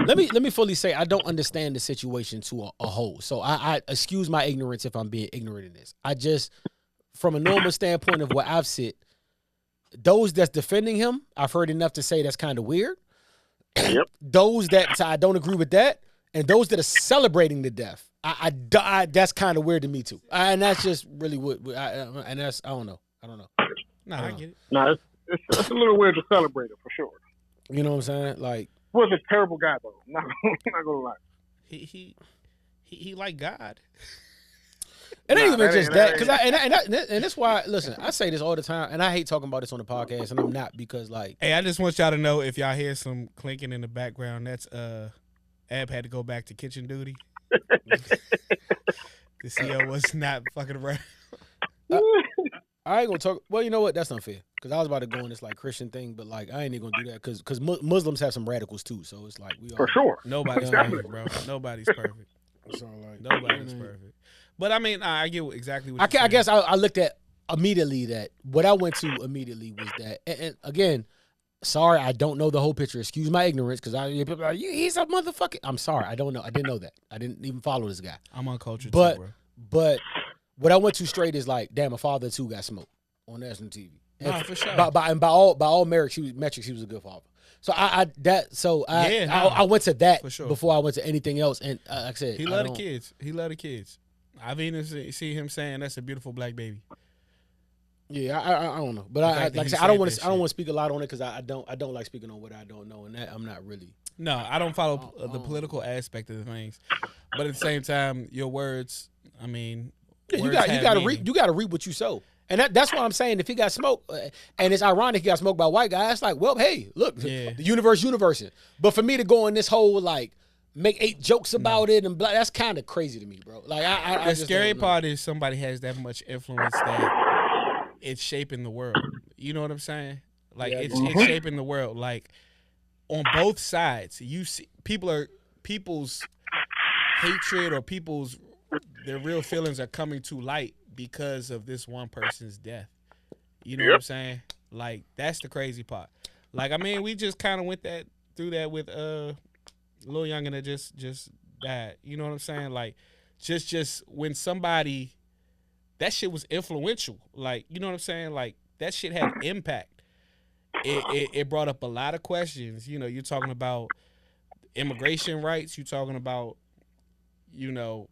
Speaker 2: Let me fully say I don't understand the situation to a whole. So I excuse my ignorance if I'm being ignorant in this. I just, from a normal standpoint of where I've sit, those that's defending him, I've heard enough to say that's kind of weird.
Speaker 3: Yep.
Speaker 2: Those that I don't agree with that, and those that are celebrating the death. I that's kind of weird to me too, and that's just really what. And that's I don't know.
Speaker 1: Nah, I get it.
Speaker 3: Nah, it's a little weird to celebrate it for sure.
Speaker 2: You know what I'm saying? Like,
Speaker 3: was a terrible guy though. Not gonna lie.
Speaker 1: He like God.
Speaker 2: It ain't even just that, because and that's why. Listen, I say this all the time, and I hate talking about this on the podcast, and I'm not because like.
Speaker 1: Hey, I just want y'all to know if y'all hear some clinking in the background, that's Ab had to go back to kitchen duty. The CEO was not fucking around.
Speaker 2: I ain't gonna talk. Well, you know what? That's unfair. Because I was about to go on this like Christian thing, but like I ain't even gonna do that because Muslims have some radicals too. So it's like we all
Speaker 3: for sure.
Speaker 1: Nobody's perfect, bro. Nobody's perfect.
Speaker 2: So like
Speaker 1: nobody's perfect. But I mean, I get exactly what
Speaker 2: I guess I looked at immediately that what I went to immediately was that, and again. Sorry, I don't know the whole picture. Excuse my ignorance, because he's a motherfucker. I'm sorry, I don't know. I didn't know that. I didn't even follow this guy.
Speaker 1: I'm uncultured
Speaker 2: but,
Speaker 1: too, bro.
Speaker 2: But what I went to straight is like, damn, my father too got smoked on national TV.
Speaker 1: Nah, for sure.
Speaker 2: By all metrics, he was a good father. So I went to that
Speaker 1: for sure.
Speaker 2: Before I went to anything else. And like I said,
Speaker 1: he loved the kids. He loved the kids. I've even seen him saying that's a beautiful black baby.
Speaker 2: Yeah, I don't know, but like I said, I don't want to speak a lot on it because I don't like speaking on what I don't know, and that I'm not really.
Speaker 1: No, I don't follow the political aspect of the things, but at the same time, your words. I mean,
Speaker 2: yeah, you got to reap what you sow, and that's what I'm saying. If he got smoked, and it's ironic he got smoked by a white guy, it's like, well, hey, look, the universe. But for me to go in this whole like make 8 jokes about it and blah, that's kind of crazy to me, bro. Like
Speaker 1: the scary part is somebody has that much influence that. It's shaping the world. You know what I'm saying? Like it's shaping the world. Like on both sides, you see people's hatred or their real feelings are coming to light because of this one person's death. You know what I'm saying? Like that's the crazy part. Like I mean, we just kind of went through that with Lil Youngin that just died. You know what I'm saying? Like just when somebody. That shit was influential. Like, you know what I'm saying? Like, that shit had impact. It brought up a lot of questions. You know, you're talking about immigration rights. You're talking about, you know,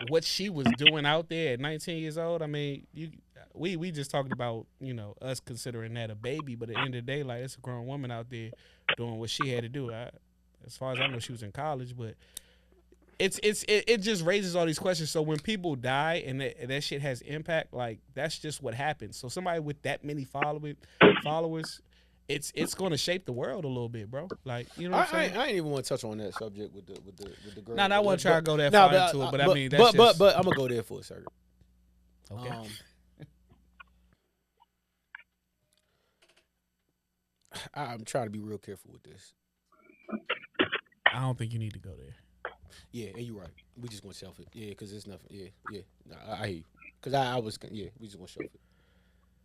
Speaker 1: what she was doing out there at 19 years old. I mean, we just talked about, you know, us considering that a baby. But at the end of the day, like, it's a grown woman out there doing what she had to do. As far as I know, she was in college, but... It just raises all these questions. So when people die and that shit has impact, like that's just what happens. So somebody with that many followers, it's going to shape the world a little bit, bro. Like you know, what I'm saying?
Speaker 2: I ain't even want to touch on that subject with the girl.
Speaker 1: I want to try to go that far into it, but I mean, that's
Speaker 2: but I'm gonna go there for a second.
Speaker 1: Okay.
Speaker 2: I'm trying to be real careful with this.
Speaker 1: I don't think you need to go there.
Speaker 2: Yeah, and you're right. We just gonna shelf it. Yeah, because it's nothing. Yeah. Nah, I hear you. Because I was. Yeah, we just gonna shelf it.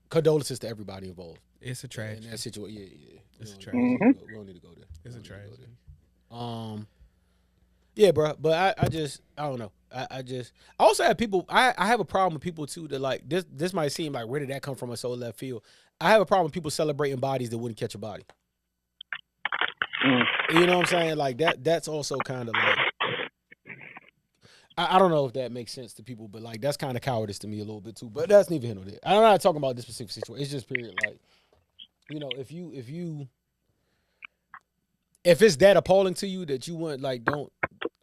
Speaker 2: Condolences to everybody involved.
Speaker 1: It's a tragedy.
Speaker 2: In that situation, yeah.
Speaker 1: It's a tragedy.
Speaker 2: We don't need to go there.
Speaker 1: It's a tragedy.
Speaker 2: Yeah, bro. But I don't know. I also have people. I have a problem with people too that like this. This might seem like where did that come from? A so left field. I have a problem with people celebrating bodies that wouldn't catch a body. You know what I'm saying? Like that. That's also kind of like. I don't know if that makes sense to people, but like that's kind of cowardice to me a little bit too. But that's neither here nor there. I'm not talking about this specific situation. It's just period. Like, you know, if it's that appalling to you that you want, like, I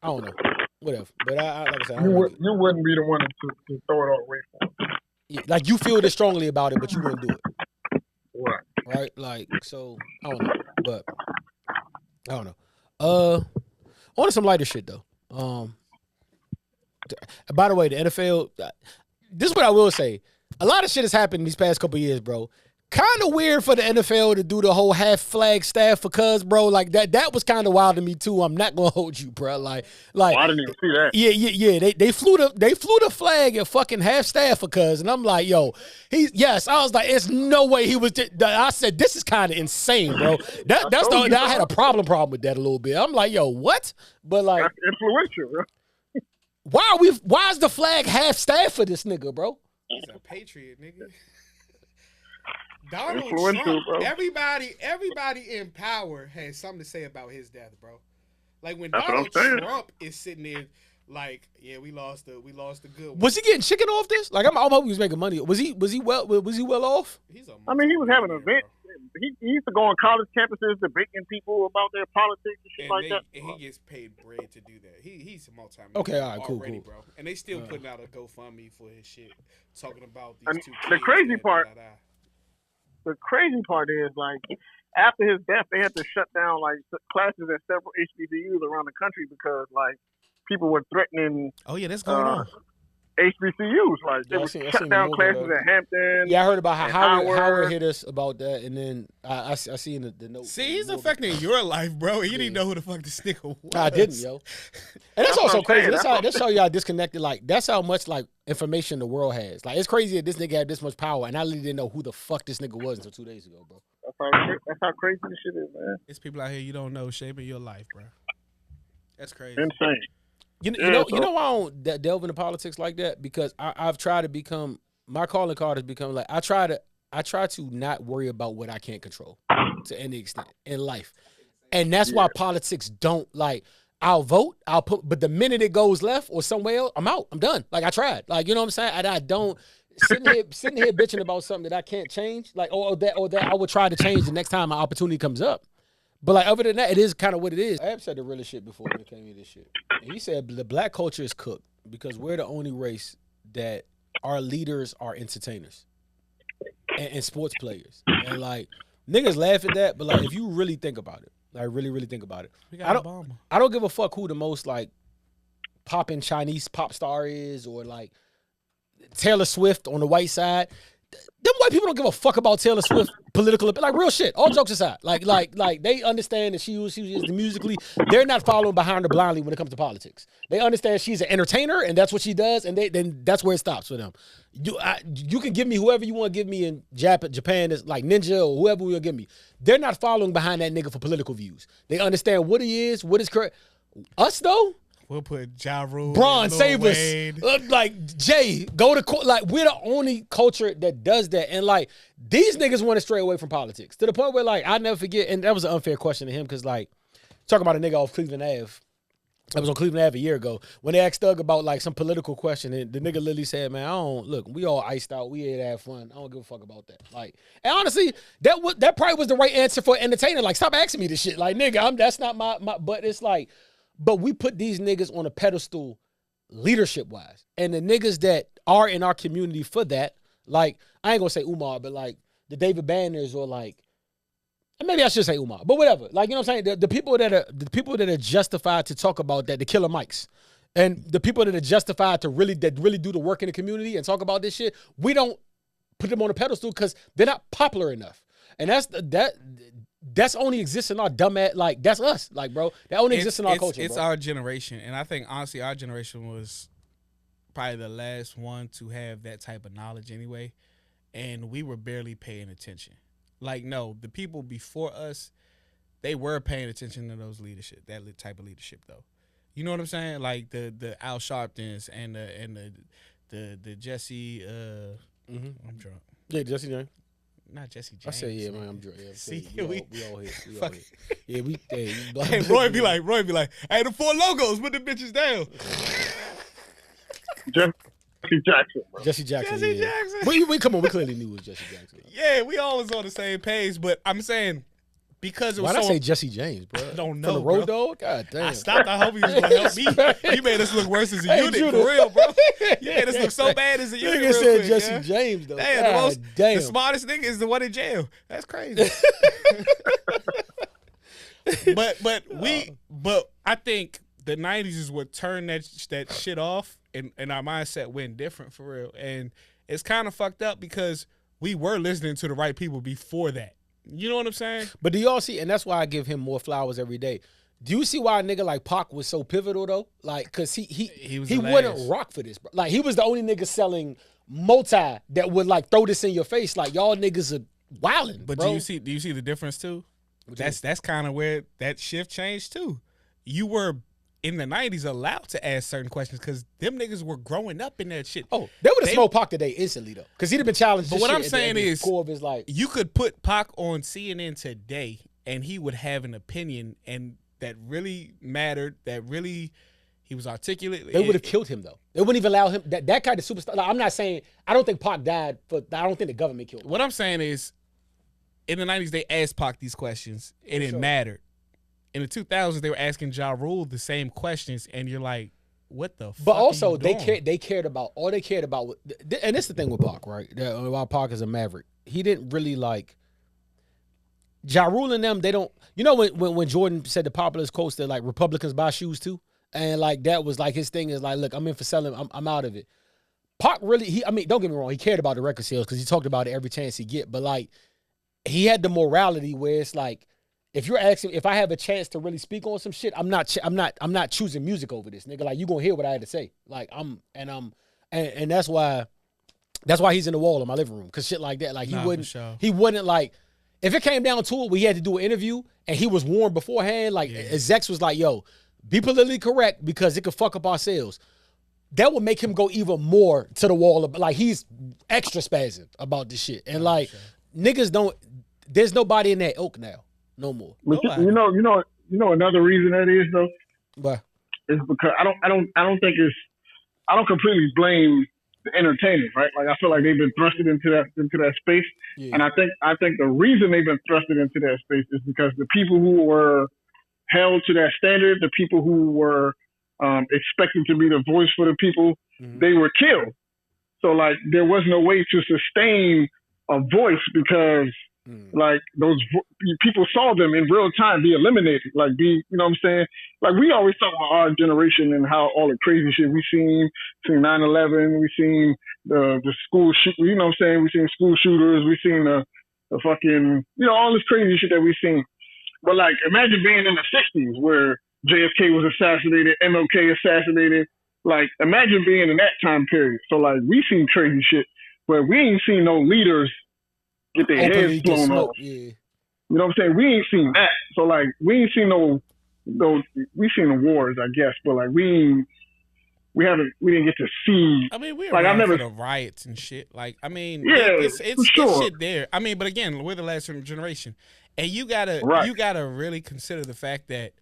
Speaker 2: don't know, whatever. But I like I said,
Speaker 3: you wouldn't be the one to throw it all away for.
Speaker 2: Like you feel this strongly about it, but you wouldn't do it.
Speaker 3: Right.
Speaker 2: Right? Like, so I don't know. But I don't know. On to some lighter shit though. By the way, the NFL, this is what I will say. A lot of shit has happened these past couple years, bro. Kind of weird for the NFL to do the whole half flag staff for cuz, bro. Like that was kind of wild to me too. I'm not gonna hold you, bro. Like
Speaker 3: I didn't even see that.
Speaker 2: Yeah. They flew the flag at fucking half staff for cuz, and I'm like, yo, I was like, it's no way he was. I said this is kind of insane, bro. I had a problem with that a little bit. I'm like, yo, what? But like,
Speaker 3: that's influential, bro.
Speaker 2: Why is the flag half staff for this nigga, bro?
Speaker 1: He's a patriot, nigga. Donald
Speaker 3: Influential,
Speaker 1: Trump,
Speaker 3: bro.
Speaker 1: everybody in power has something to say about his death, bro. Like when
Speaker 3: That's
Speaker 1: Donald
Speaker 3: what I'm saying.
Speaker 1: Trump is sitting there, like, yeah, we lost the good one.
Speaker 2: Was he getting chicken off this? Like I'm hoping he was making money. Was he well off?
Speaker 1: He's a
Speaker 3: I mean, he was having an
Speaker 1: multi-millionaire,
Speaker 3: event. He used to go on college campuses debating people about their politics and shit
Speaker 1: and
Speaker 3: like that.
Speaker 1: And he gets paid bread to do that. He's a multi-millionaire.
Speaker 2: Okay, all right, cool.
Speaker 1: bro. And they still putting out a GoFundMe for his shit, talking about these
Speaker 3: And
Speaker 1: two.
Speaker 3: the
Speaker 1: kids
Speaker 3: crazy
Speaker 1: that
Speaker 3: part-
Speaker 1: da-da-da.
Speaker 3: The crazy part is, like, after his death, they had to shut down, like, classes at several HBCUs around the country because, like, people were threatening
Speaker 1: Oh yeah, that's going on.
Speaker 3: HBCUs. Like, they
Speaker 2: Yeah, I
Speaker 3: would
Speaker 2: seen
Speaker 3: shut
Speaker 2: the
Speaker 3: down
Speaker 2: movie,
Speaker 3: classes
Speaker 2: though.
Speaker 3: at Hampton.
Speaker 2: Yeah, I heard about
Speaker 3: and
Speaker 2: Howard
Speaker 3: Howard.
Speaker 2: hit us about that, and then I seen the note.
Speaker 1: See, he's affecting your life, bro. You didn't know who the fuck this nigga was.
Speaker 2: I didn't, yo. And that's
Speaker 3: That's
Speaker 2: also
Speaker 3: what I'm
Speaker 2: crazy.
Speaker 3: saying.
Speaker 2: That's how y'all disconnected. Like, that's how much, like, information the world has. Like, it's crazy that this nigga had this much power, and I literally didn't know who the fuck this nigga was until 2 days ago, bro.
Speaker 3: That's how crazy this shit is, man.
Speaker 1: It's people out here you don't know shaping your life, bro. That's crazy.
Speaker 3: Insane.
Speaker 2: You
Speaker 3: Yeah,
Speaker 2: know
Speaker 3: so-
Speaker 2: why I don't delve into politics like that? Because I've tried to become, my calling card has become like, I try to not worry about what I can't control to any extent in life. And that's why politics don't, like, I'll vote, but the minute it goes left or somewhere else, I'm out. I'm done. Like, I tried. Like, you know what I'm saying? And I don't, sitting here bitching about something that I can't change, like, or that I would try to change the next time my opportunity comes up. But like other than that, it is kind of what it is. Ab said the realest shit before when it came to this shit. And he said the black culture is cooked because we're the only race that our leaders are entertainers and sports players. And like niggas laugh at that, but like if you really think about it, like really think about it,
Speaker 1: We got Obama.
Speaker 2: I don't give a fuck who the most like popping Chinese pop star is or like Taylor Swift on the white side. Them white people don't give a fuck about Taylor Swift political, like real shit. All jokes aside, like they understand that she is musically. They're not following behind her blindly when it comes to politics. They understand she's an entertainer and that's what she does, and then that's where it stops for them. You can give me whoever you want to give me in Japan is like Ninja or whoever you'll give me. They're not following behind that nigga for political views. They understand what he is, what is correct. Us though.
Speaker 1: We'll put Ja Rule,
Speaker 2: Braun,
Speaker 1: and Lil
Speaker 2: save us.
Speaker 1: Wayne.
Speaker 2: Like, Jay, go to court. Like, we're the only culture that does that. And, like, these niggas want to stray away from politics to the point where, like, I never forget, and that was an unfair question to him because, like, talking about a nigga off Cleveland Ave. I was on Cleveland Ave a year ago when they asked Doug about, like, some political question. And the nigga literally said, man, look, we all iced out. We here to have fun. I don't give a fuck about that. Like, and honestly, that probably was the right answer for an entertainer. Like, stop asking me this shit. Like, nigga, that's not my, but it's like, but we put these niggas on a pedestal leadership-wise. And the niggas that are in our community for that, like, I ain't gonna say Umar, but like the David Banners or like, maybe I should say Umar, but whatever. Like, you know what I'm saying? The people that are justified to talk about that, the Killer Mikes. And the people that are justified to really do the work in the community and talk about this shit, we don't put them on a pedestal because they're not popular enough. And that's only exists in our dumbass, like, that's us. Like, bro, that only exists in our culture,
Speaker 1: It's
Speaker 2: bro.
Speaker 1: our generation. And I think, honestly, our generation was probably the last one to have that type of knowledge anyway. And we were barely paying attention. Like, no, the people before us, they were paying attention to that type of leadership, though. You know what I'm saying? Like, the Al Sharptons and the Jesse, I'm drunk.
Speaker 2: Yeah, Jesse James.
Speaker 1: Not Jesse James.
Speaker 2: I say, yeah, man, I'm drunk. Yeah,
Speaker 1: See,
Speaker 2: we all here. We all here. Yeah,
Speaker 1: Hey, Roy be like, hey, the 4 logos, put the bitches down.
Speaker 3: Jesse Jackson, bro.
Speaker 2: Jesse Jackson.
Speaker 1: Jesse
Speaker 2: yeah.
Speaker 1: Jackson.
Speaker 2: We come on, we clearly knew it was Jesse Jackson.
Speaker 1: Yeah, we always on the same page, but I'm saying because it was
Speaker 2: Why'd I
Speaker 1: so.
Speaker 2: say Jesse James, bro?
Speaker 1: I don't know,
Speaker 2: From the Road
Speaker 1: bro.
Speaker 2: Dogg? God damn.
Speaker 1: I stopped. I hope he was going to help me. You made us look worse as a unit,
Speaker 2: Judah.
Speaker 1: for real, bro. You made us look so bad as a unit.
Speaker 2: Nigga
Speaker 1: Real
Speaker 2: said
Speaker 1: quick,
Speaker 2: Jesse
Speaker 1: yeah.
Speaker 2: James, though.
Speaker 1: Damn,
Speaker 2: God damn.
Speaker 1: the smartest nigga is the one in jail. That's crazy. but I think the 90s is what turned that shit off, and our mindset went different for real. And it's kind of fucked up because we were listening to the right people before that. You know what I'm saying?
Speaker 2: But do y'all see, and that's why I give him more flowers every day. Do you see why a nigga like Pac was so pivotal though? Like, cause he wouldn't rock for this, bro. Like, he was the only nigga selling multi that would like throw this in your face. Like, y'all niggas are wilding.
Speaker 1: But
Speaker 2: bro.
Speaker 1: do you see the difference too? That's kind of where that shift changed too. You were in the 90s allowed to ask certain questions because them niggas were growing up in that shit.
Speaker 2: Oh, they would have smoked Pac today instantly though, because he'd have been challenged.
Speaker 1: But what I'm saying is,
Speaker 2: core of his life.
Speaker 1: You could put Pac on CNN today, and he would have an opinion, and that really mattered. That really, he was articulate.
Speaker 2: They would have killed him though. They wouldn't even allow him. That kind of superstar. Like, I'm not saying. I don't think Pac died, but I don't think the government killed him.
Speaker 1: What I'm saying is, in the 90s, they asked Pac these questions, and it mattered. In the 2000s, they were asking Ja Rule the same questions, and you're like, what the fuck?
Speaker 2: But also,
Speaker 1: are you doing?
Speaker 2: they cared about, all they cared about, and this is the thing with Pac, right? Why Pac is a maverick. He didn't really like, Ja Rule and them, they don't, you know when Jordan said the populist quotes that like Republicans buy shoes too? And like that was like his thing is like, look, I'm in for selling, I'm out of it. Pac really, don't get me wrong, he cared about the record sales because he talked about it every chance he get, but like, he had the morality where it's like, if you're asking, if I have a chance to really speak on some shit, I'm not choosing music over this, nigga. Like, you gonna hear what I had to say. Like, and that's why he's in the wall in my living room, cause shit like that. Like, he wouldn't like, if it came down to it, we had to do an interview and he was warned beforehand. Like, execs was like, yo, be politically correct because it could fuck up our sales. That would make him go even more to the wall. Like, he's extra spazzing about this shit, and like, niggas don't. There's nobody in that ilk now. No more.
Speaker 3: But you know another reason that is though.
Speaker 2: What?
Speaker 3: Is because I don't think it's, I don't completely blame the entertainers, right? Like, I feel like they've been thrusted into that space, and I think the reason they've been thrusted into that space is because the people who were held to that standard, the people who were expected to be the voice for the people, they were killed. So like, there was no way to sustain a voice because like those people saw them in real time be eliminated, like you know what I'm saying? Like, we always talk about our generation and how all the crazy shit we seen 9/11, we seen the school shoot, you know what I'm saying? We seen school shooters, we seen the fucking, you know, all this crazy shit that we seen. But like, imagine being in the 60s where JFK was assassinated, MLK assassinated. Like, imagine being in that time period. So like, we seen crazy shit, but we ain't seen no leaders get their heads blown off. Yeah. You know what I'm saying? We ain't seen that. So like, we ain't seen we seen the wars, I guess, but like, we didn't get to see.
Speaker 1: I mean, we were
Speaker 3: like,
Speaker 1: around for the riots and shit. Like, I mean, it's shit there. I mean, but again, we're the last generation, and you gotta really consider the fact that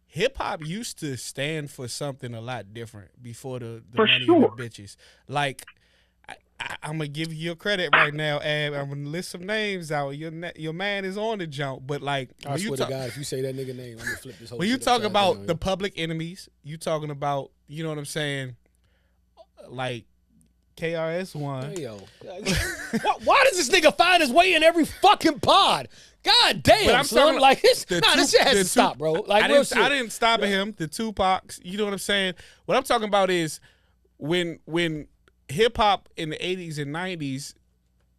Speaker 1: hip hop used to stand for something a lot different before the money and the bitches. Like, I'm gonna give you your credit right now, Ab. I'm gonna list some names out. Your man is on the jump, but like,
Speaker 2: I swear to God, if you say that nigga name, I'm gonna flip this whole.
Speaker 1: When you talk about the Public Enemies, you talking about, you know what I'm saying, like KRS-One.
Speaker 2: Hey, yo, why does this nigga find his way in every fucking pod? God damn,
Speaker 1: but I'm
Speaker 2: son. Like, this shit has to stop, bro. Like,
Speaker 1: I didn't stop at him. The Tupacs, you know what I'm saying. What I'm talking about is when hip hop in the 80s and 90s,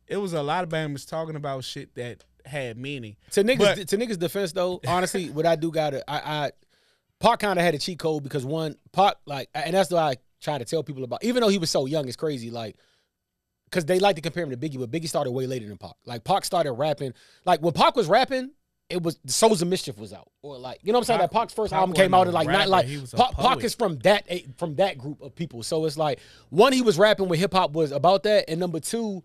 Speaker 1: it was a lot of bands talking about shit that had meaning.
Speaker 2: To niggas' defense though, honestly, what I do Pac kind of had a cheat code because one, Pac, like, and that's what I try to tell people about. Even though he was so young, it's crazy, like, because they like to compare him to Biggie, but Biggie started way later than Pac. Like, Pac started rapping, like, when Pac was rapping, it was Souls of Mischief was out, or like, you know what I'm saying? That Pac's first album came out in like Nightlife. Pac is from that group of people, so it's like, one, he was rapping when hip hop was about that, and number two,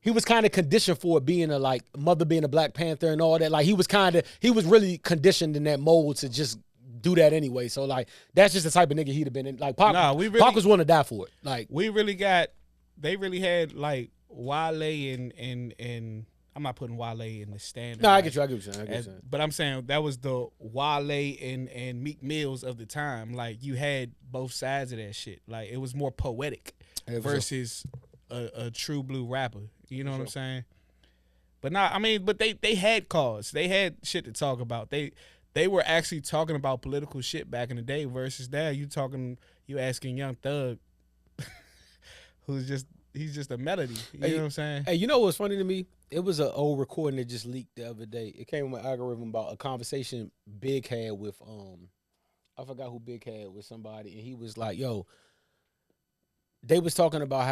Speaker 2: he was kind of conditioned for it, being a mother being a Black Panther and all that. Like, he was really conditioned in that mold to just do that anyway. So like, that's just the type of nigga he'd have been in. Like, Pac, Pac was willing to die for it. Like,
Speaker 1: they really had like Wale and I'm not putting Wale in the standard.
Speaker 2: No, I get you. I get what you're saying.
Speaker 1: But I'm saying that was the Wale and Meek Mills of the time. Like you had both sides of that shit. Like it was more poetic versus a true blue rapper. You know what I'm saying? But but they had cause. They had shit to talk about. They were actually talking about political shit back in the day versus now you asking Young Thug he's just a melody. You know what I'm saying?
Speaker 2: Hey, you know what's funny to me? It was an old recording that just leaked the other day. It came with an algorithm about a conversation Big had with I forgot who Big had with somebody, and he was like, yo, they was talking about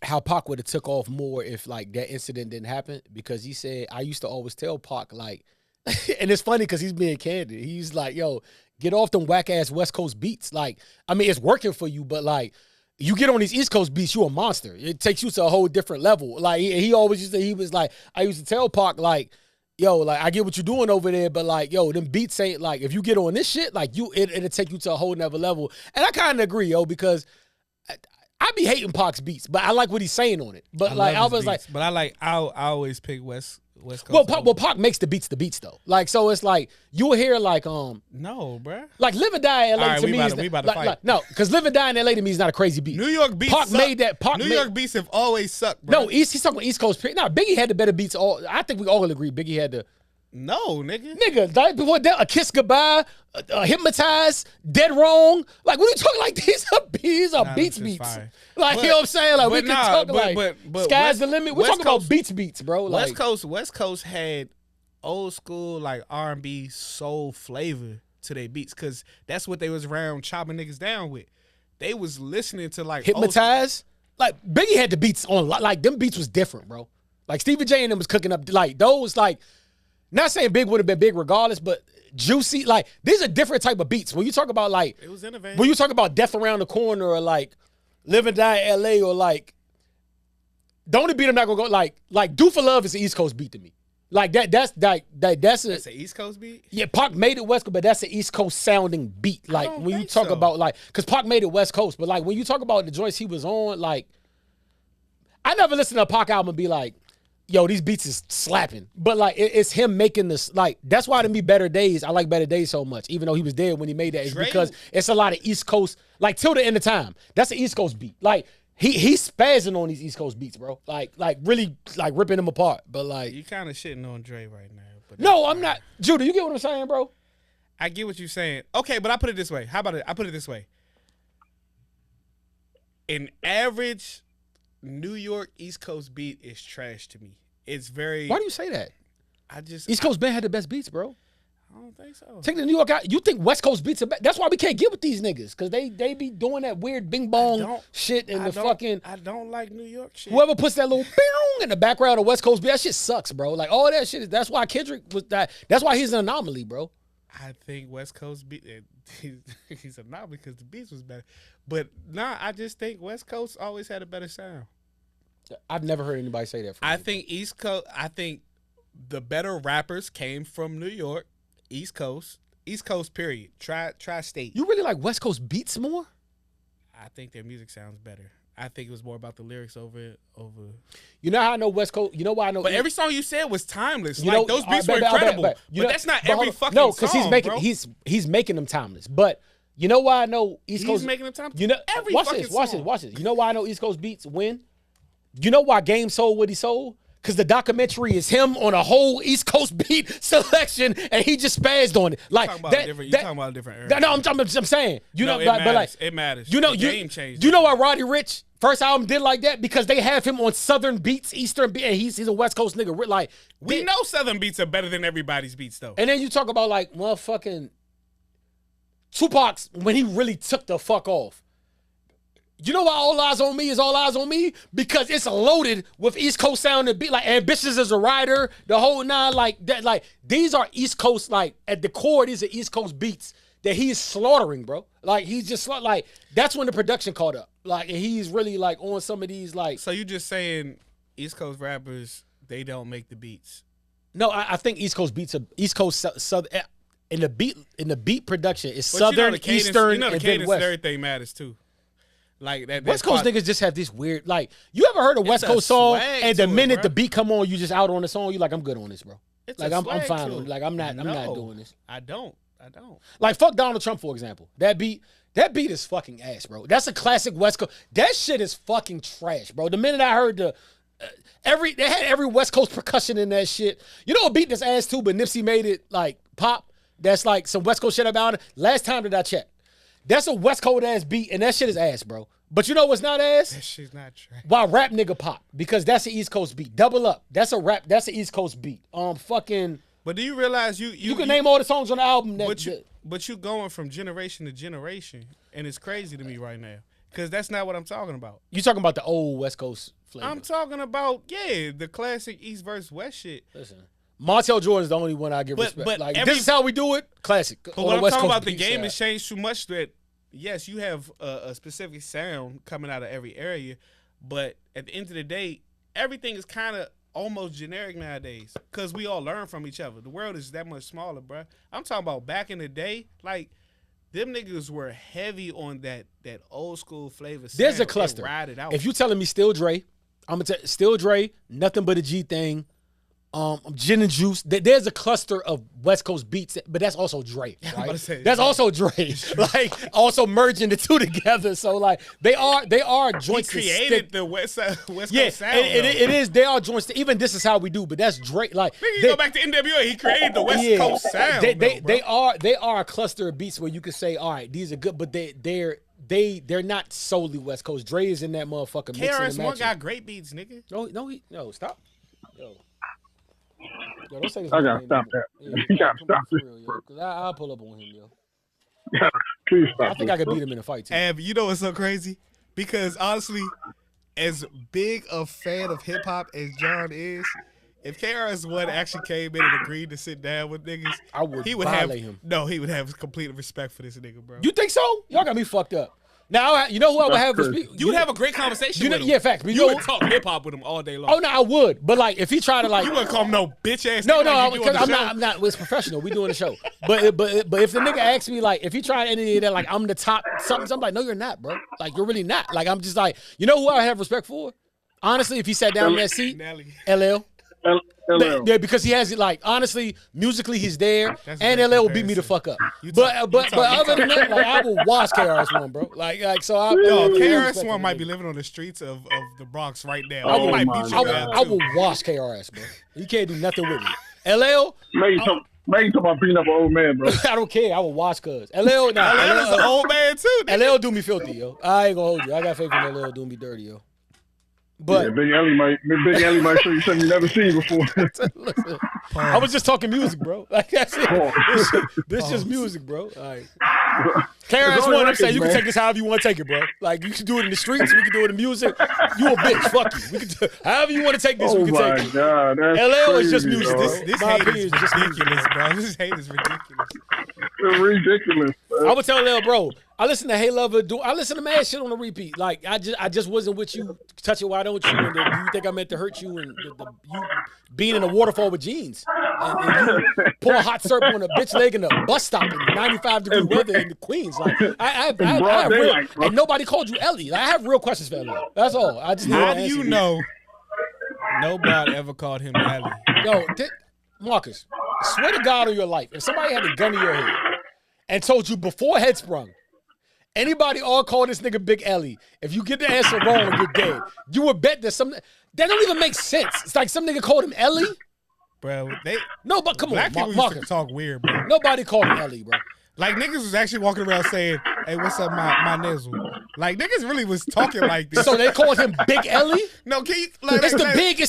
Speaker 2: how Pac would have took off more if like that incident didn't happen, because he said, I used to always tell Pac like, and it's funny because he's being candid. He's like, yo, get off them whack ass West Coast beats. Like, I mean, it's working for you, but like, you get on these East Coast beats, you a monster. It takes you to a whole different level. Like he always used to, he was like, I used to tell Pac like, yo, like I get what you're doing over there, but like, yo, them beats ain't like, if you get on this shit, like it'll take you to a whole nother level. And I kind of agree, yo, because I be hating Pac's beats, but I like what he's saying on it. But like I was like,
Speaker 1: but I always pick West Coast.
Speaker 2: Well, Pac makes the beats though. Like so, it's like you'll hear like
Speaker 1: no, bruh.
Speaker 2: like Live and Die in LA
Speaker 1: right,
Speaker 2: to me is
Speaker 1: we about to fight.
Speaker 2: Like, no, because Live and Die in LA to me is not a crazy beat.
Speaker 1: New York beats.
Speaker 2: Pac made that.
Speaker 1: New York beats have always sucked, bro.
Speaker 2: No, he's talking about East Coast. No, Biggie had the better beats. I think we all agree Biggie had the.
Speaker 1: No, nigga.
Speaker 2: Nigga, like before that, A Kiss Goodbye, Hypnotized, Dead Wrong. Like, what are you talking like? These are beats. Like, you know what I'm saying? Like, we can talk like sky's the limit. We're talking about beats, bro. Like,
Speaker 1: West Coast had old school like R&B soul flavor to their beats, because that's what they was around chopping niggas down with. They was listening to like
Speaker 2: Hypnotized. Like, Biggie had the beats on, like, them beats was different, bro. Like, Stevie J and them was cooking up, like, those, like, not saying Big would have been big regardless, but Juicy, like, these are different type of beats. When you talk about, like,
Speaker 1: it was innovative.
Speaker 2: When you talk about Death Around the Corner or, like, Live and Die in LA or, like, the only beat I'm not going to go, like, Do For Love is an East Coast beat to me. Like, that's
Speaker 1: an East Coast beat?
Speaker 2: Yeah, Pac made it West Coast, but that's an East Coast sounding beat. Like, when you talk about, like, because Pac made it West Coast, but, like, when you talk about the joints he was on, like, I never listened to a Pac album and be like, yo, these beats is slapping. But, like, it's him making this, like, that's why to me Better Days, I like Better Days so much, even though he was dead when he made that, is because it's a lot of East Coast, like, Till the End of Time. That's an East Coast beat. Like, he's spazzing on these East Coast beats, bro. Like really, like, ripping them apart. But, like,
Speaker 1: you kind of shitting on Dre right now. But
Speaker 2: no, I'm not. Judah, you get what I'm saying, bro?
Speaker 1: I get what you're saying. Okay, but I put it this way. How about it? I put it this way. An average New York East Coast beat is trash to me. It's very.
Speaker 2: Why do you say that?
Speaker 1: East
Speaker 2: Coast band had the best beats, bro.
Speaker 1: I don't think so.
Speaker 2: Take the New York out. You think West Coast beats are best? That's why we can't get with these niggas, because they be doing that weird bing bong shit and fucking.
Speaker 1: I don't like New York shit.
Speaker 2: Whoever puts that little bing in the background of West Coast beat, that shit sucks, bro. Like, all that shit. That's why Kendrick was that. That's why he's an anomaly, bro.
Speaker 1: I think West Coast beat. He's an anomaly because the beats was better. But I just think West Coast always had a better sound.
Speaker 2: I've never heard anybody say that.
Speaker 1: I think East Coast. I think the better rappers came from New York, East Coast, period. Tri-state.
Speaker 2: You really like West Coast beats more?
Speaker 1: I think their music sounds better. I think it was more about the lyrics over.
Speaker 2: You know how I know West Coast? You know why I know?
Speaker 1: But every song you said was timeless.
Speaker 2: You
Speaker 1: like
Speaker 2: know,
Speaker 1: those beats were incredible. But that's not every fucking song. No, because
Speaker 2: he's making them timeless. But you know why I know East Coast?
Speaker 1: He's making them timeless.
Speaker 2: You know,
Speaker 1: every
Speaker 2: watch
Speaker 1: fucking
Speaker 2: this. Watch this. You know why I know East Coast beats win? You know why Game sold what he sold? Because the documentary is him on a whole East Coast beat selection, and he just spazzed on it. Like
Speaker 1: you're talking about a different era.
Speaker 2: No, I'm saying, you know,
Speaker 1: it
Speaker 2: but
Speaker 1: matters.
Speaker 2: Like
Speaker 1: it matters.
Speaker 2: You know,
Speaker 1: the game changed.
Speaker 2: You know why Roddy Ricch first album did like that? Because they have him on Southern beats, Eastern beats, and he's a West Coast nigga. Like,
Speaker 1: we know Southern beats are better than everybody's beats, though.
Speaker 2: And then you talk about like motherfucking Tupac's when he really took the fuck off. You know why All Eyes on Me is All Eyes on Me? Because it's loaded with East Coast sound and beat, like Ambitious as a Rider, the whole nine, like that. Like, these are East Coast, like at the core, these are East Coast beats that he's slaughtering, bro. Like, he's just like, that's when the production caught up. Like, and he's really like on some of these, like.
Speaker 1: So you just saying East Coast rappers, they don't make the beats?
Speaker 2: No, I think East Coast beats are East Coast Southern. In the beat production is Southern,
Speaker 1: cadence,
Speaker 2: Eastern,
Speaker 1: the
Speaker 2: and
Speaker 1: cadence
Speaker 2: West.
Speaker 1: and everything matters too. Like that.
Speaker 2: West Coast niggas just have this weird. Like, you ever heard a West Coast song and the minute the beat come on, you just out on the song. You like, I'm good on this, bro. Like I'm fine. Like I'm not doing this.
Speaker 1: I don't.
Speaker 2: Like fuck Donald Trump, for example. That beat is fucking ass, bro. That's a classic West Coast. That shit is fucking trash, bro. The minute I heard they had every West Coast percussion in that shit. You know a beat that's ass too, but Nipsey made it like pop. That's like some West Coast shit about it. Last time that I checked, that's a West Coast ass beat, and that shit is ass, bro. But you know what's not ass?
Speaker 1: That shit's not trash.
Speaker 2: Why rap nigga pop? Because that's an East Coast beat. Double Up. That's a rap. That's an East Coast beat. Fucking.
Speaker 1: But do you realize you
Speaker 2: can name all the songs on the album?
Speaker 1: But you going from generation to generation, and it's crazy to me right now because that's not what I'm talking about.
Speaker 2: You talking about the old West Coast flavor?
Speaker 1: I'm talking about the classic East versus West shit.
Speaker 2: Listen, Montel Jordan's the only one I give respect. But like this is how we do it. Classic.
Speaker 1: But what I'm talking about, the game has changed too much that yes, you have a specific sound coming out of every area, but at the end of the day, everything is kind of almost generic nowadays because we all learn from each other. The world is that much smaller, bro. I'm talking about back in the day, like them niggas were heavy on that old school flavor.
Speaker 2: There's a cluster.
Speaker 1: Ride it out.
Speaker 2: If you telling me Still Dre, I'm gonna tell Still Dre, Nothing But a G Thing. Gin and Juice. There's a cluster of West Coast beats, but that's also Dre. Right? That's also Dre. Like also merging the two together. So like they are joints.
Speaker 1: He created the West Coast sound.
Speaker 2: It is. They are joints. Even This Is How We Do, but that's Dre. Like
Speaker 1: you go back to NWA, he created the West Coast sound.
Speaker 2: They are a cluster of beats where you could say, all right, these are good, but they're not solely West Coast. Dre is in that motherfucker.
Speaker 1: KRS-One got great beats, nigga.
Speaker 2: No, stop. Yo, don't say this.
Speaker 3: I gotta stop that. You gotta stop this, bro.
Speaker 2: Cause I'll pull up on him, yo.
Speaker 3: Yeah, please stop.
Speaker 2: I think I could beat him in a fight too.
Speaker 1: And you know what's so crazy? Because honestly, as big a fan of hip hop as John is, if KRS-One actually came in and agreed to sit down with niggas, he would violate him. No, he would have complete respect for this nigga, bro.
Speaker 2: You think so? Y'all got me fucked up. Now, you know who I would have respect?
Speaker 1: You would have a great conversation with him.
Speaker 2: Yeah, facts.
Speaker 1: You would talk hip hop with him all day long.
Speaker 2: Oh no, I would. But like, if he tried to like,
Speaker 1: you wouldn't call him no bitch ass.
Speaker 2: No, because I'm not. It's professional. We doing a show. But if the nigga asks me like, if he tried any of that, like I'm the top something, I'm like, no, you're not, bro. Like you're really not. Like I'm just like, you know who I have respect for? Honestly, if he sat down in that seat, LL. Yeah, because he has it like honestly, musically he's there, and LL will beat me the fuck up. But other than that, like I will wash KRS-One, bro. Like so
Speaker 1: KRS-One might be living on the streets of the Bronx right now.
Speaker 2: I will wash KRS, bro. He can't do nothing with me. LL.
Speaker 3: Man, you talking about beating up an old man, bro.
Speaker 2: I don't care. I will watch cuz. LL is
Speaker 1: an old man too.
Speaker 2: LL do me filthy, yo. I ain't gonna hold you. I got faith in LL do me dirty, yo. But
Speaker 3: Big Ellie might show you something you never seen before.
Speaker 2: Listen, I was just talking music, bro. Like that's it. This just music, bro. All right. KRS-One, I'm saying you can take this however you want to take it, bro. Like you can do it in the streets, we can do it in music. You a bitch, fuck you. We can do however you want to take this, we can take it.
Speaker 3: God, that's
Speaker 2: LL
Speaker 3: crazy,
Speaker 2: is just music.
Speaker 1: This hate is just ridiculous, bro. This hate is ridiculous.
Speaker 3: It's ridiculous, bro.
Speaker 2: I would tell LL, bro. I listen to Hey Lover. I listen to mad shit on the repeat. Like I just wasn't with you. Touch it, why don't you? And you think I meant to hurt you? And you being in a waterfall with jeans, and you pour a hot syrup on a bitch leg in a bus stop in 95-degree weather in the Queens. Like I have real, and nobody called you Ellie. Like, I have real questions for Ellie. That's all. I just
Speaker 1: how do you know? Nobody ever called him Ellie.
Speaker 2: Yo, Marcus, swear to God on your life, if somebody had a gun to your head and told you before head sprung, anybody all call this nigga Big Ellie, if you get the answer wrong, you're dead. You would bet that that don't even make sense. It's like some nigga called him Ellie.
Speaker 1: Bro,
Speaker 2: but come
Speaker 1: black
Speaker 2: on,
Speaker 1: people used to talk weird, bro.
Speaker 2: Nobody called him Ellie, bro.
Speaker 1: Like niggas was actually walking around saying, "Hey, what's up, my nizzle?" Like niggas really was talking like this.
Speaker 2: So they called him Big Ellie.
Speaker 1: No, can you? Like,
Speaker 2: it's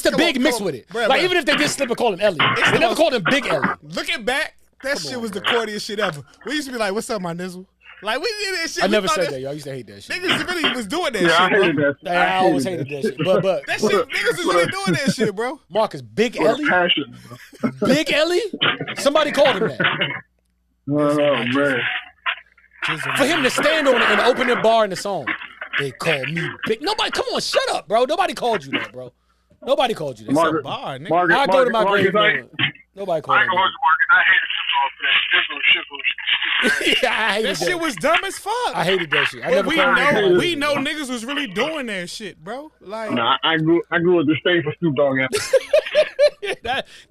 Speaker 2: the big mixed with it. Like even if they did slip and call him Ellie, they never called him Big Ellie.
Speaker 1: Looking back, that shit was the corniest shit ever. We used to be like, "What's up, my nizzle?" Like we did that shit.
Speaker 2: I never said that, y'all. I used to hate that shit.
Speaker 1: Niggas really was doing that shit,
Speaker 3: I hated
Speaker 1: bro.
Speaker 3: that.
Speaker 2: I always hated that shit. But
Speaker 1: that shit, niggas was really doing that shit, bro.
Speaker 2: Marcus, Big Ellie?
Speaker 3: Passion.
Speaker 2: Big Ellie? Somebody called him that.
Speaker 3: Oh, man.
Speaker 2: For him to stand on it and open the bar in the song, they called me Big. Nobody, come on, shut up, bro. Nobody called you that, bro. Nobody called you that.
Speaker 3: Margaret,
Speaker 1: bar, nigga.
Speaker 2: I go to my grave. Nobody called
Speaker 3: I
Speaker 2: me
Speaker 3: that. I hated football for that.
Speaker 2: Yeah, I hated
Speaker 1: That shit was dumb as fuck.
Speaker 2: I hated that shit. I
Speaker 1: But
Speaker 2: never called
Speaker 1: we know niggas was really doing that shit, bro. Like,
Speaker 3: Nah, I grew a disdain for Snoop Dogg.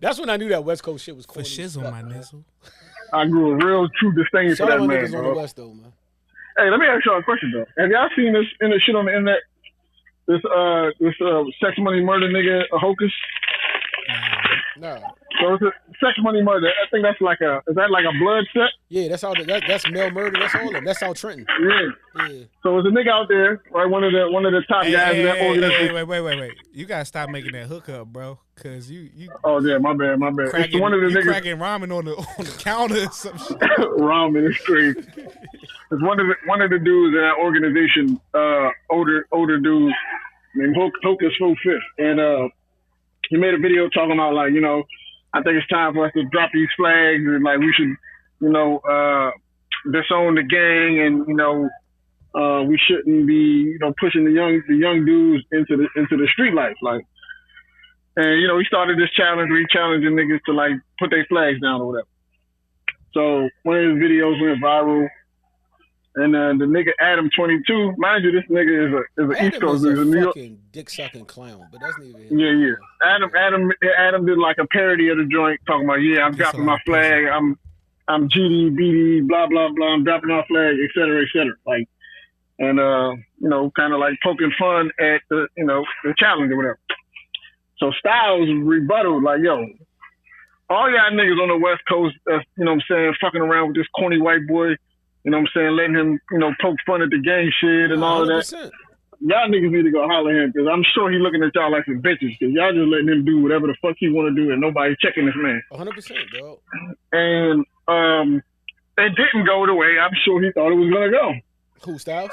Speaker 2: That's when I knew that West Coast shit was
Speaker 1: for
Speaker 2: corny.
Speaker 1: shizzle, my nizzle.
Speaker 3: I grew a real true disdain
Speaker 2: Shout
Speaker 3: for
Speaker 2: out
Speaker 3: that
Speaker 2: my
Speaker 3: man,
Speaker 2: niggas on
Speaker 3: bro.
Speaker 2: the West though, man.
Speaker 3: Hey, let me ask y'all a question though. Have y'all seen this shit on the internet? This sex money murder nigga Hocus.
Speaker 2: No.
Speaker 3: So it's a sex money murder. I think that's like is that like a blood set?
Speaker 2: Yeah, that's all. That's male murder. That's all of them. That's all Trenton.
Speaker 3: Yeah.
Speaker 2: Yeah.
Speaker 3: So there's a nigga out there, right? One of the top guys in that organization.
Speaker 1: Wait. You gotta stop making that hookup, bro. Cause you
Speaker 3: Oh yeah, my bad.
Speaker 1: cracking,
Speaker 3: It's one of the niggas
Speaker 1: cracking ramen on the counter or some shit.
Speaker 3: ramen is crazy. It's one of the dudes in that organization, older dude named Hocus Fifth, and he made a video talking about like, you know, I think it's time for us to drop these flags and like we should, you know, disown the gang and you know, we shouldn't be, you know, pushing the young dudes into the street life, like. And you know, he started this challenge where he challenging niggas to like put their flags down or whatever. So one of his videos went viral. And the nigga Adam 22, mind you, this nigga is an East Coast dude.
Speaker 2: Adam is a
Speaker 3: New York.
Speaker 2: fucking dick sucking clown, but that's neither.
Speaker 3: Yeah. Adam did like a parody of the joint, talking about I'm dropping my flag, I'm GD, BD, blah blah blah, I'm dropping my flag, et cetera, like, and you know, kind of like poking fun at the challenge or whatever. So Styles rebutted like, yo, all y'all niggas on the West Coast, you know what I'm saying, fucking around with this corny white boy. You know what I'm saying? Letting him, you know, poke fun at the gang shit and all of that. Y'all niggas need to go holler at him because I'm sure he looking at y'all like some bitches because y'all just letting him do whatever the fuck he want to do and nobody checking this man.
Speaker 2: 100%, dog.
Speaker 3: And it didn't go the way I'm sure he thought it was going to go.
Speaker 2: Who, Styles?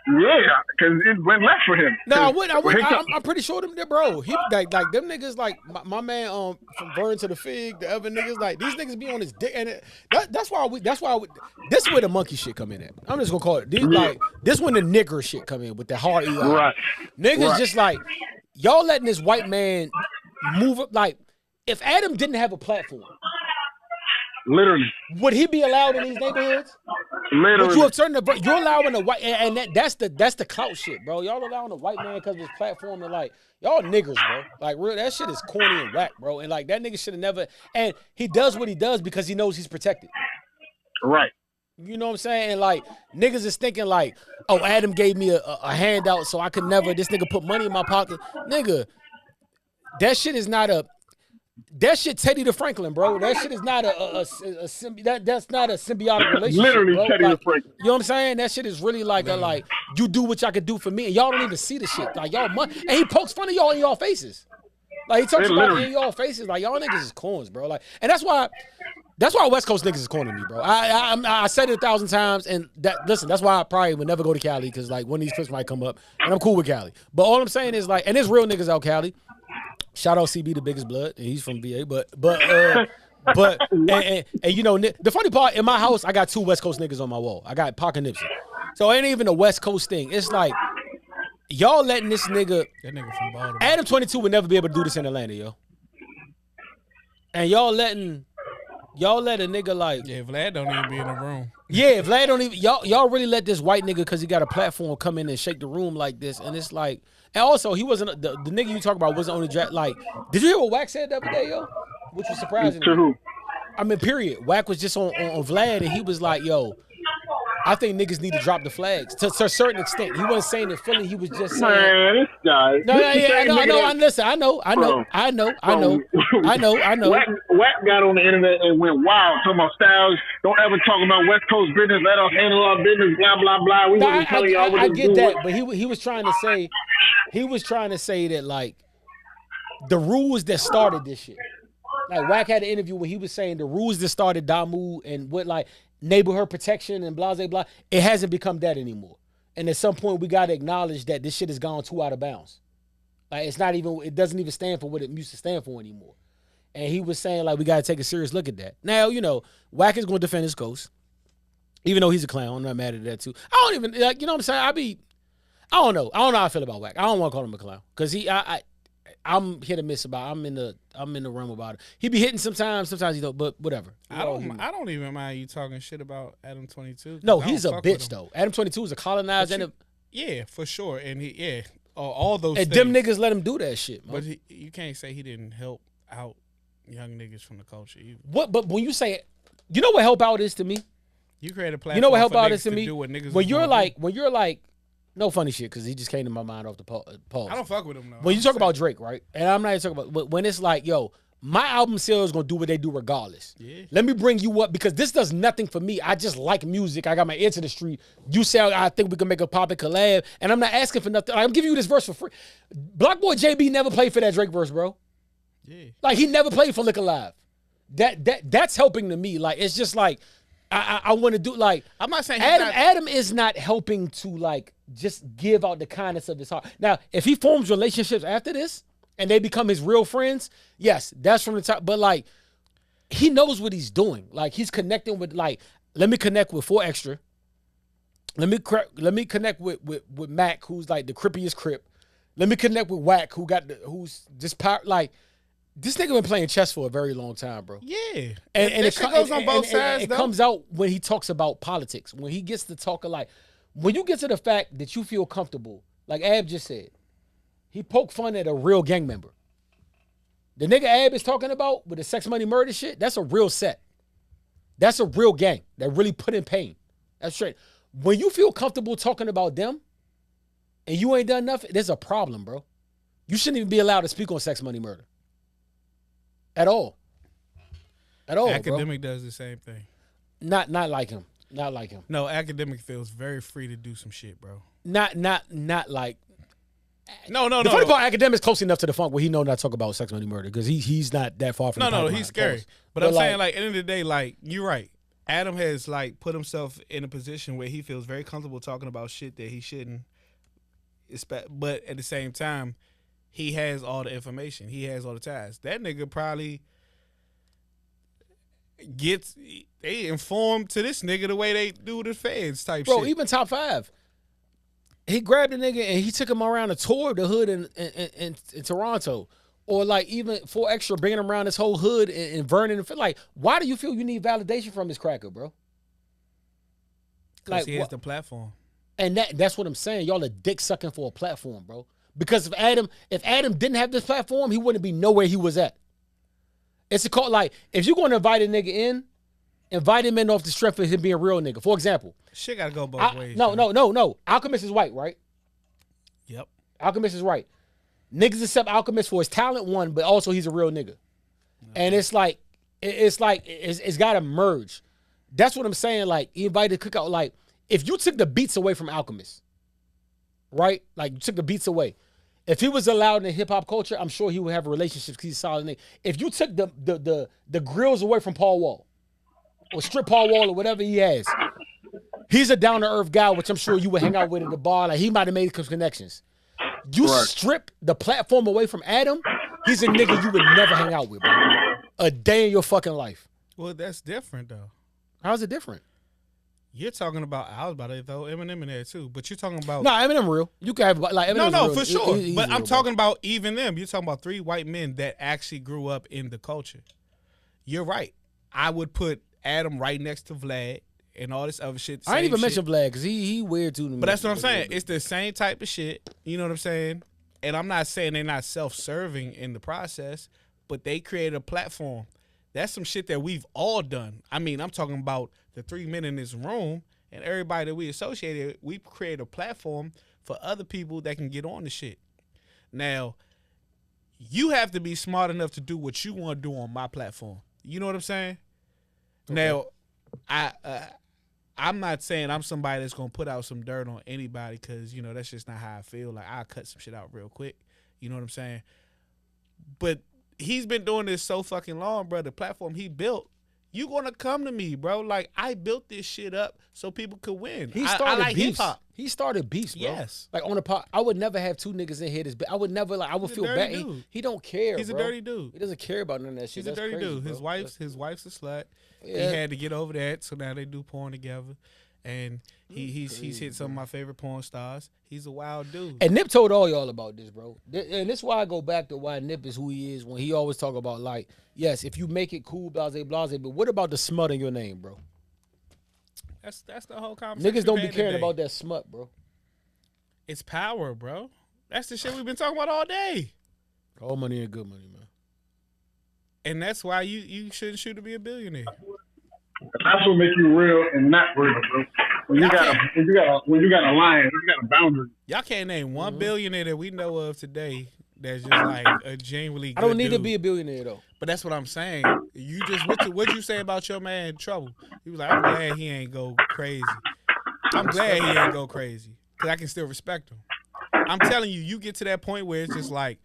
Speaker 3: Yeah, because it went left for him.
Speaker 2: No, I'm pretty sure them, bro. He like them niggas like my man from Burn to the Fig, the other niggas like these niggas be on his dick, and that's why this is where the monkey shit come in at. I'm just gonna call it like this when the nigger shit come in with the hard EI.
Speaker 3: Right.
Speaker 2: Niggas just like y'all letting this white man move up. Like if Adam didn't have a platform,
Speaker 3: literally,
Speaker 2: would he be allowed in these neighborhoods?
Speaker 3: Literally.
Speaker 2: But you're allowing a white, and that's the clout shit, bro. Y'all allowing a white man because of his platform to like, y'all niggers, bro. Like, real, that shit is corny and whack, bro. And like, that nigga should have never, and he does what he does because he knows he's protected.
Speaker 3: Right.
Speaker 2: You know what I'm saying? And like, niggas is thinking like, oh, Adam gave me a handout so I could never, this nigga put money in my pocket. Nigga, that shit is not that shit Teddy the Franklin, bro. That shit is not that's not a symbiotic relationship.
Speaker 3: Literally
Speaker 2: bro.
Speaker 3: Teddy
Speaker 2: like,
Speaker 3: the Franklin.
Speaker 2: You know what I'm saying? That shit is really like you do what y'all can do for me, and y'all don't even see the shit. Like y'all, and he pokes fun of y'all in y'all faces. Like he talks about it in y'all faces. Like y'all niggas is corns, bro. Like, and that's why West Coast niggas is corny me, bro. I said it 1,000 times, and that's why I probably would never go to Cali because like one of these trips might come up, and I'm cool with Cali. But all I'm saying is like, and there's real niggas out Cali. Shout out CB, the biggest blood, and he's from VA. But and you know the funny part in my house, I got 2 West Coast niggas on my wall. I got Pac and Nipsey, so it ain't even a West Coast thing. It's like y'all letting this nigga,
Speaker 1: that nigga from Baltimore.
Speaker 2: Adam 22 would never be able to do this in Atlanta, yo. And y'all let a nigga like
Speaker 1: Vlad don't even be in the room.
Speaker 2: Yeah, Vlad don't even y'all really let this white nigga because he got a platform come in and shake the room like this, and it's like. And also, he wasn't the nigga you talk about wasn't on the draft. Like, did you hear what Wack said the other day, yo? Which was surprising.
Speaker 3: To who?
Speaker 2: I mean, period. Wack was just on Vlad, and he was like, "Yo, I think niggas need to drop the flags to a certain extent." He wasn't saying it fully. He was just saying,
Speaker 3: "Man, this guy."
Speaker 2: I know.
Speaker 3: Wack got on the internet and went wild, talking about Styles. Don't ever talk about West Coast business. Let us handle our business. Blah blah blah. We wasn't telling y'all what to do.
Speaker 2: I get that, but he was trying to say. He was trying to say that, like, the rules that started this shit. Like, Wack had an interview where he was saying the rules that started Damu and what, like, neighborhood protection and blah, blah, blah, it hasn't become that anymore. And at some point, we got to acknowledge that this shit has gone too out of bounds. Like, it doesn't even stand for what it used to stand for anymore. And he was saying, like, we got to take a serious look at that. Now, you know, Wack is going to defend his coast. Even though he's a clown, I'm not mad at that, too. I don't even, like, you know what I'm saying? I don't know how I feel about Wack. I don't want to call him a clown because I'm hit or miss about it. I'm in the realm about it. He be hitting sometimes he don't, but whatever.
Speaker 1: I don't even mind you talking shit about Adam 22.
Speaker 2: No, he's a bitch though. Adam 22 is a colonizer
Speaker 1: yeah, for sure. And all those
Speaker 2: and
Speaker 1: things.
Speaker 2: them niggas let him do that shit, man.
Speaker 1: But you can't say he didn't help out young niggas from the culture either.
Speaker 2: What? But when you say, you know what help out is to me?
Speaker 1: You create a platform.
Speaker 2: You know what help
Speaker 1: for
Speaker 2: out
Speaker 1: niggas
Speaker 2: is to me?
Speaker 1: do what niggas
Speaker 2: When you're like, no funny shit, because he just came to my mind off the pause.
Speaker 1: I don't fuck with him though.
Speaker 2: When you talk about Drake, right? And I'm not even talking about, but when it's like, yo, my album sales is gonna do what they do regardless. Yeah. Let me bring you up because this does nothing for me. I just like music. I got my ear to the street. You say I think we can make a pop and collab, and I'm not asking for nothing. I'm giving you this verse for free. Block Boy JB never played for that Drake verse, bro. Yeah. Like he never played for Lick Alive. That's helping to me. Like it's just like I want to do like
Speaker 1: I'm not saying
Speaker 2: Adam is not helping to like just give out the kindness of his heart. Now, if he forms relationships after this and they become his real friends, yes, that's from the top. But like he knows what he's doing. Like he's connecting with like, let me connect with 4 Extra. Let me connect with Mac, who's like the crippiest crip. Let me connect with Wack, who's just power like. This nigga been playing chess for a very long time, bro.
Speaker 1: Yeah.
Speaker 2: And it goes on both sides, it comes out when he talks about politics. When he gets to talking like, when you get to the fact that you feel comfortable, like Ab just said, he poked fun at a real gang member. The nigga Ab is talking about with the sex, money, murder shit, that's a real set. That's a real gang that really put in pain. That's straight. When you feel comfortable talking about them and you ain't done nothing, there's a problem, bro. You shouldn't even be allowed to speak on sex, money, murder. At all.
Speaker 1: Academic does the same thing.
Speaker 2: Not like him. Not like him.
Speaker 1: No, Academic feels very free to do some shit, bro.
Speaker 2: Not like.
Speaker 1: No.
Speaker 2: The funny part, Academic's close enough to the funk where he know not to talk about sex, money, murder because he's not that far from.
Speaker 1: No, he's scary. But I'm saying like, at the end of the day, like you're right. Adam has like put himself in a position where he feels very comfortable talking about shit that he shouldn't. But at the same time, he has all the information. He has all the ties. That nigga probably they informed to this nigga the way they do the feds type shit.
Speaker 2: Bro, even Top 5. He grabbed a nigga and he took him around a tour of the hood in Toronto. Or like even 4 Extra bringing him around this whole hood in Vernon. Like, why do you feel you need validation from this cracker, bro?
Speaker 1: Because he has the platform.
Speaker 2: And that's what I'm saying. Y'all are dick sucking for a platform, bro. Because if Adam didn't have this platform, he wouldn't be nowhere he was at. It's a call like if you're going to invite a nigga in, invite him in off the strength of him being a real nigga. For example,
Speaker 1: shit gotta go both ways.
Speaker 2: No. Alchemist is white, right?
Speaker 1: Yep.
Speaker 2: Alchemist is right. Niggas accept Alchemist for his talent, one, but also he's a real nigga. Okay. And it's got to merge. That's what I'm saying. Like he invited to Cookout. Like if you took the beats away from Alchemist, right? Like you took the beats away. If he was allowed in hip hop culture, I'm sure he would have a relationship because he's a solid nigga. If you took the grills away from Paul Wall, or strip Paul Wall or whatever he has, he's a down to earth guy, which I'm sure you would hang out with at the bar. Like he might have made some connections. You strip the platform away from Adam, he's a nigga you would never hang out with, bro. A day in your fucking life.
Speaker 1: Well, that's different though.
Speaker 2: How's it different?
Speaker 1: You're talking about, I was about to throw Eminem in there too, but you're talking about.
Speaker 2: No, Eminem real. You can have like Eminem.
Speaker 1: No,
Speaker 2: real.
Speaker 1: For sure.
Speaker 2: He's
Speaker 1: but
Speaker 2: real,
Speaker 1: I'm talking about even them. You're talking about 3 white men that actually grew up in the culture. You're right. I would put Adam right next to Vlad and all this other shit.
Speaker 2: I ain't even mention Vlad because he weird too.
Speaker 1: But that's what I'm saying. It's the same type of shit. You know what I'm saying? And I'm not saying they're not self-serving in the process, but they created a platform. That's some shit that we've all done. I mean, I'm talking about the 3 men in this room and everybody that we associated. We create a platform for other people that can get on the shit. Now, you have to be smart enough to do what you want to do on my platform. You know what I'm saying? Okay. Now, I'm not saying I'm somebody that's going to put out some dirt on anybody because, you know, that's just not how I feel. Like, I'll cut some shit out real quick. You know what I'm saying? But he's been doing this so fucking long, bro. The platform he built, you going to come to me, bro. Like, I built this shit up so people could win.
Speaker 2: He started
Speaker 1: like
Speaker 2: beefs.
Speaker 1: hip-hop.
Speaker 2: He started beefs, bro.
Speaker 1: Yes.
Speaker 2: Like, on the pot, I would never have 2 niggas in here. I would never, like, I would feel bad. He don't care,
Speaker 1: He's
Speaker 2: bro.
Speaker 1: a dirty dude.
Speaker 2: He doesn't care about none of that shit.
Speaker 1: He's a dirty dude.
Speaker 2: Bro.
Speaker 1: His wife's a slut.
Speaker 2: Yeah.
Speaker 1: He had to get over that, so now they do porn together. and he's hit some of my favorite porn stars. He's a wild dude.
Speaker 2: And Nip told all y'all about this, bro. And this is why I go back to why Nip is who he is when he always talk about, like, yes, if you make it cool, blase, blase, but what about the smut in your name, bro?
Speaker 1: That's the whole conversation.
Speaker 2: Niggas don't be caring about that smut, bro.
Speaker 1: It's power, bro. That's the shit we've been talking about all day.
Speaker 2: All money and good money, man.
Speaker 1: And that's why you shouldn't shoot to be a billionaire.
Speaker 3: That's what makes you real and not real, bro. When you got a line, you got a boundary.
Speaker 1: Y'all can't name one billionaire that we know of today that's just like a genuinely good
Speaker 2: I don't need
Speaker 1: dude.
Speaker 2: to be a billionaire though.
Speaker 1: But that's what I'm saying. You just what'd you say about your man Trouble? He was like, I'm glad he ain't go crazy. I'm glad he ain't go crazy because I can still respect him. I'm telling you, you get to that point where it's just like,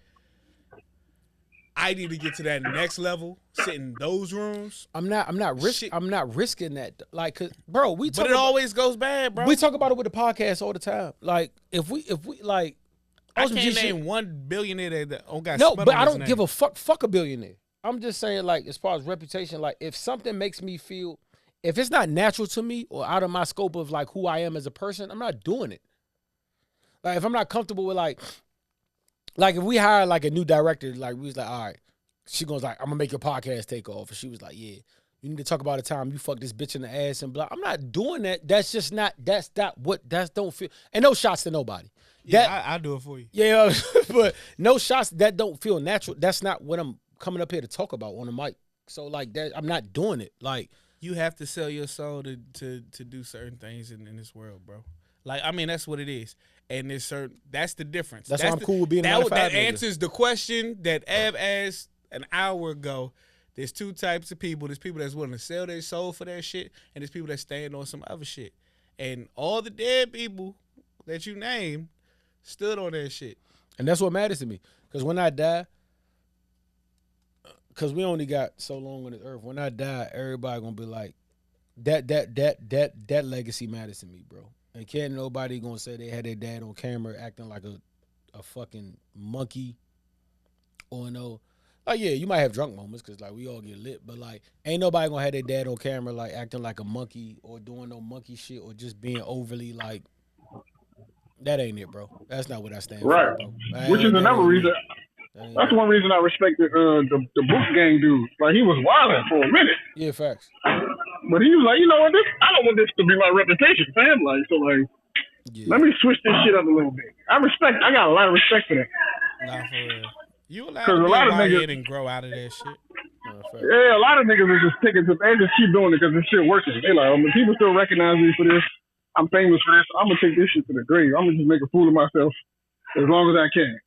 Speaker 1: I need to get to that next level, sit in those rooms.
Speaker 2: I'm not risking that. Like, cause bro,
Speaker 1: But it always goes bad, bro.
Speaker 2: We talk about it with the podcast all the time. Like, if we like,
Speaker 1: I can't name one billionaire that got
Speaker 2: no,
Speaker 1: smut
Speaker 2: but
Speaker 1: on
Speaker 2: I
Speaker 1: his
Speaker 2: don't
Speaker 1: name.
Speaker 2: give a fuck. Fuck a billionaire. I'm just saying, like, as far as reputation, like, if something makes me feel, if it's not natural to me or out of my scope of like who I am as a person, I'm not doing it. Like, if I'm not comfortable with like if we hire like a new director, like we was like, all right, she goes like, I'm gonna make your podcast take off, and she was like, yeah, you need to talk about the time you fucked this bitch in the ass and blah. I'm not doing that. That's just not. That's not what. That's don't feel. And no shots to nobody.
Speaker 1: Yeah, I'll do it for you.
Speaker 2: Yeah, but no shots that don't feel natural. That's not what I'm coming up here to talk about on the mic. So like that, I'm not doing it. Like,
Speaker 1: you have to sell your soul to do certain things in this world, bro. Like, I mean, that's what it is. And there's certain, that's the difference.
Speaker 2: That's why I'm cool with being a 9 to 5
Speaker 1: That
Speaker 2: nigga.
Speaker 1: answers the question that Ab asked an hour ago. There's two types of people. There's people that's willing to sell their soul for that shit, and there's people that stand on some other shit. And all the dead people that you named stood on that shit.
Speaker 2: And that's what matters to me. Because when I die, because we only got so long on this earth. When I die, everybody gonna be like, that legacy matters to me, bro. And can't nobody gonna say they had their dad on camera acting like a fucking monkey, or no. Like, yeah, you might have drunk moments because like we all get lit, but like ain't nobody gonna have their dad on camera like acting like a monkey or doing no monkey shit or just being overly like. That ain't it, bro. That's not what I stand
Speaker 3: Right.
Speaker 2: for, bro.
Speaker 3: Which is another reason. That's one reason I respected the book gang dude. Like, he was wilding for a minute.
Speaker 2: Yeah, facts.
Speaker 3: But he was like, you know what, I don't want this to be my reputation, fam. Like, so like, let me switch this shit up a little bit. I got a lot of respect for that.
Speaker 1: Nah, for real. You allowed to be a lot of niggas and grow out of that shit.
Speaker 3: Yeah, a lot of niggas are just they just keep doing it because this shit working. They like, people still recognize me for this. I'm famous for this. I'm gonna take this shit to the grave. I'm gonna just make a fool of myself as long as I can.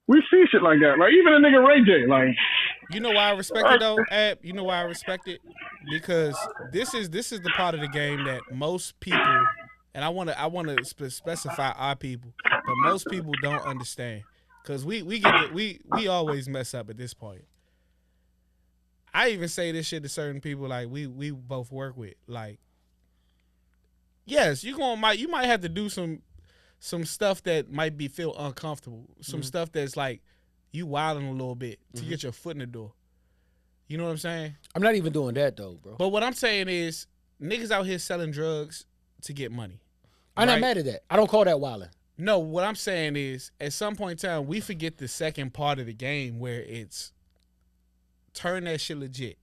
Speaker 3: We see shit like that. Like, even a nigga Ray J, like.
Speaker 1: You know why I respect it though, Ab? You know why I respect it? Because this is the part of the game that most people, and I wanna specify our people, but most people don't understand. Cause we always mess up at this point. I even say this shit to certain people like we both work with. Like, yes, you might have to do some stuff that might feel uncomfortable. Some stuff that's like you wilding a little bit to get your foot in the door. You know what I'm saying?
Speaker 2: I'm not even doing that though, bro.
Speaker 1: But what I'm saying is niggas out here selling drugs to get money.
Speaker 2: I'm not mad at that. I don't call that wilding.
Speaker 1: No, what I'm saying is at some point in time we forget the second part of the game where it's turn that shit legit.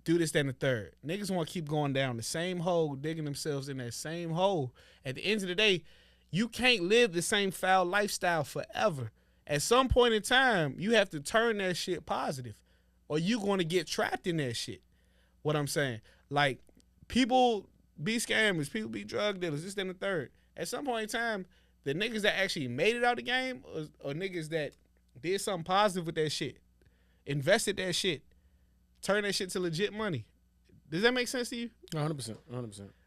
Speaker 1: Do this, then the third. Niggas want to keep going down the same hole, digging themselves in that same hole. At the end of the day, you can't live the same foul lifestyle forever. At some point in time, you have to turn that shit positive, or you going to get trapped in that shit. What I'm saying, like, people be scammers, people be drug dealers, this, then the third. At some point in time, the niggas that actually made it out the game, or niggas that did something positive with that shit, invested that shit, turn that shit to legit money. Does that make sense to you?
Speaker 2: 100%.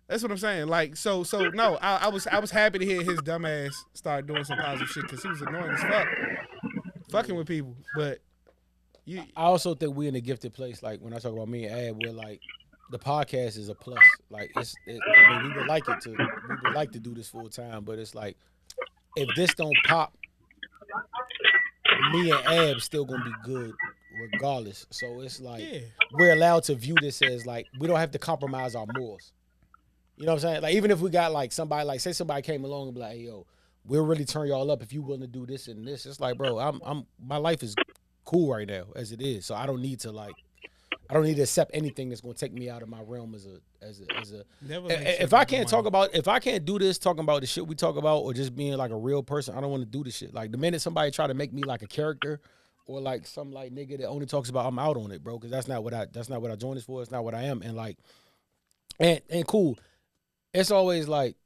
Speaker 1: That's what I'm saying. Like, so no, I was happy to hear his dumb ass start doing some positive shit because he was annoying as fuck, fucking with people. But I
Speaker 2: also think we in a gifted place. Like, when I talk about me and Ab, we're like, the podcast is a plus. Like, I mean, we would like to do this full time, but it's like, if this don't pop, me and Ab still gonna be good regardless. So it's like
Speaker 1: Yeah.
Speaker 2: we're allowed to view this as like we don't have to compromise our morals. You know what I'm saying? Like even if we got like somebody like say somebody came along and be like, hey, yo, we'll really turn y'all up if you willing to do this and this. It's like, bro, I'm my life is cool right now as it is. So I don't need to accept anything that's gonna take me out of my realm as a
Speaker 1: Never make sure
Speaker 2: if I
Speaker 1: that
Speaker 2: can't
Speaker 1: money-
Speaker 2: if I can't do this, talking about the shit we talk about or just being like a real person, I don't want to do this shit. Like the minute somebody try to make me like a character or like some like nigga that only talks about, I'm out on it, bro. Cause that's not what I joined this for. It's not what I am. And like and cool. It's always like,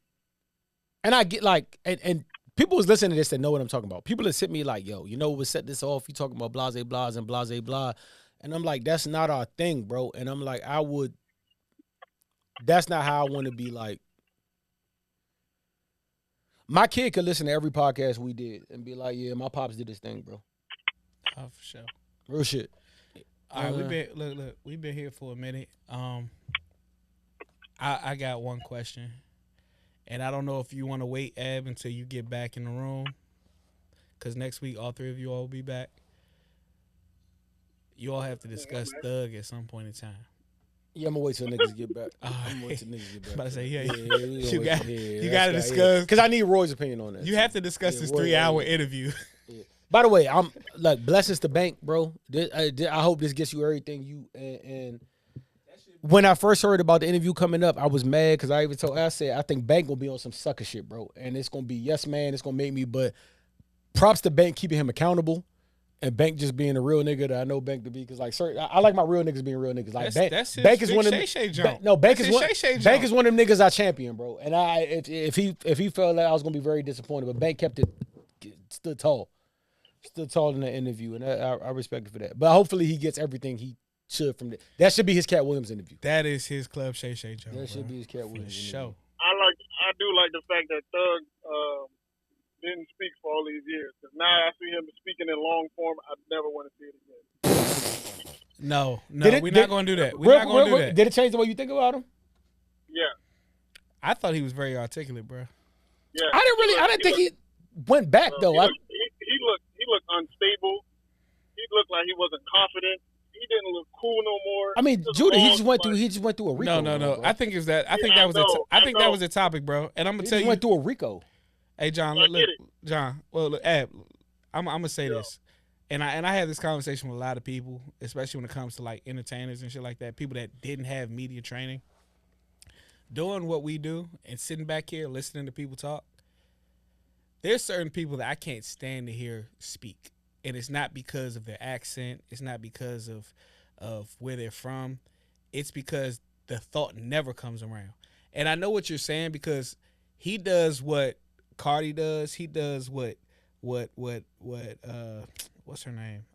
Speaker 2: and I get like, and people was listening to this that know what I'm talking about. People that sent me like, yo, you know what set this off? You talking about blase blahs and blase blah. And I'm like, that's not our thing, bro. And I'm like, that's not how I want to be like. My kid could listen to every podcast we did and be like, yeah, my pops did this thing, bro.
Speaker 1: Oh, for sure.
Speaker 2: Real shit.
Speaker 1: All right, we've been here for a minute. I got one question, and I don't know if you want to wait, Ab, until you get back in the room, because next week all three of you all will be back. You all have to discuss Thug at some point in time.
Speaker 2: Yeah, I'm gonna wait till niggas get back. I'm gonna wait till niggas get back.
Speaker 1: About to say,
Speaker 2: you
Speaker 1: you got to discuss.
Speaker 2: because I need Roy's opinion on that.
Speaker 1: You have to discuss this 3-hour interview.
Speaker 2: Yeah. By the way, I'm like blessings to bank, bro. I hope this gets you everything you and when I first heard about the interview coming up, I was mad because I said I think Bank gonna be on some sucker shit, bro, and it's gonna be yes man, it's gonna make me. But props to Bank keeping him accountable, and Bank just being a real nigga that I know Bank to be. Because like, I like my real niggas being real niggas. Like
Speaker 1: That's his
Speaker 2: Bank is
Speaker 1: big
Speaker 2: one of them.
Speaker 1: Shay jump.
Speaker 2: Bank
Speaker 1: That's
Speaker 2: is
Speaker 1: his Shay
Speaker 2: Bank
Speaker 1: jump.
Speaker 2: is one of them niggas I champion, bro. And if he felt that I was gonna be very disappointed, but Bank stood tall in the interview, and I respect it for that. But hopefully he gets everything he should from that. That should be his Cat Williams interview.
Speaker 1: That is his Club Shay jump.
Speaker 2: That should be his Cat Williams
Speaker 1: show.
Speaker 3: I do like the fact that Thug didn't speak for all these years. Because now I see him speaking in long form. I never want to see it again.
Speaker 1: No, we're not going to do that. We're not going to do that.
Speaker 2: Did it change the way you think about him?
Speaker 3: Yeah.
Speaker 1: I thought he was very articulate, bro.
Speaker 3: Yeah.
Speaker 2: I didn't think he went back though.
Speaker 3: He looked unstable. He looked like he wasn't confident. He didn't look cool no more.
Speaker 2: I mean, Judah, he just went through a Rico.
Speaker 1: No.
Speaker 2: Bro.
Speaker 1: I think it's that. I think that was a topic, bro. And I'm gonna tell you,
Speaker 2: went through a Rico.
Speaker 1: Hey, John, look, John. Well, look, Ab, I'm gonna say this, and I had this conversation with a lot of people, especially when it comes to like entertainers and shit like that. People that didn't have media training, doing what we do and sitting back here listening to people talk. There's certain people that I can't stand to hear speak. And it's not because of their accent. It's not because of where they're from. It's because the thought never comes around. And I know what you're saying because he does what Cardi does. He does what what's her name?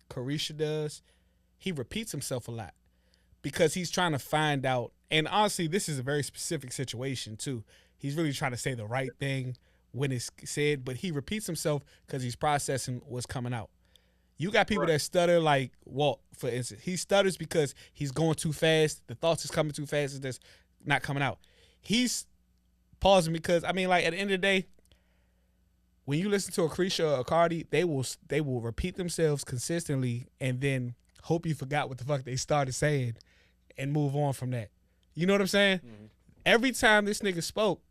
Speaker 1: Carisha does. He repeats himself a lot because he's trying to find out. And honestly, this is a very specific situation too. He's really trying to say the right thing when it's said, but he repeats himself because he's processing what's coming out. You got people that stutter like Walt, for instance. He stutters because he's going too fast. The thoughts is coming too fast. It's just not coming out. He's pausing because, I mean, like at the end of the day, when you listen to a Carisha or a Cardi, they will repeat themselves consistently and then hope you forgot what the fuck they started saying and move on from that. You know what I'm saying? Mm-hmm. Every time this nigga spoke,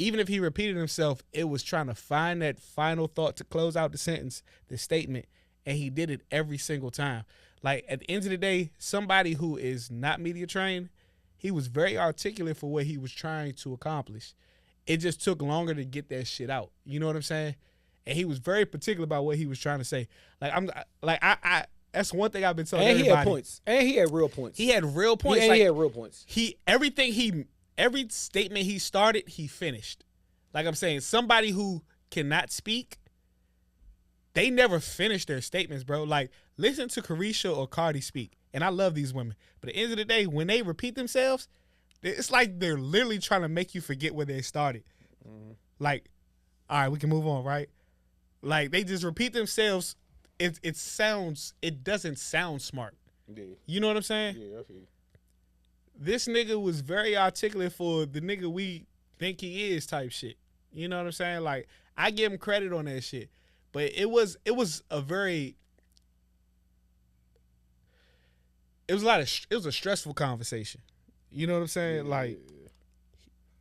Speaker 1: even if he repeated himself, it was trying to find that final thought to close out the sentence, the statement, and he did it every single time. Like, at the end of the day, somebody who is not media trained, he was very articulate for what he was trying to accomplish. It just took longer to get that shit out. You know what I'm saying? And he was very particular about what he was trying to say. I that's one thing I've been telling everybody.
Speaker 2: And he had points. And he had real points.
Speaker 1: He had real points.
Speaker 2: He had real points.
Speaker 1: Every statement he started, he finished. Like I'm saying, somebody who cannot speak, they never finish their statements, bro. Like, listen to Carisha or Cardi speak. And I love these women. But at the end of the day, when they repeat themselves, it's like they're literally trying to make you forget where they started. Mm-hmm. Like, all right, we can move on, right? Like, they just repeat themselves. It doesn't sound smart.
Speaker 2: Yeah.
Speaker 1: You know what I'm saying?
Speaker 2: Yeah, I feel you. This
Speaker 1: nigga was very articulate for the nigga we think he is type shit. You know what I'm saying? Like, I give him credit on that shit. But it was a very it was it was a stressful conversation. You know what I'm saying? Like,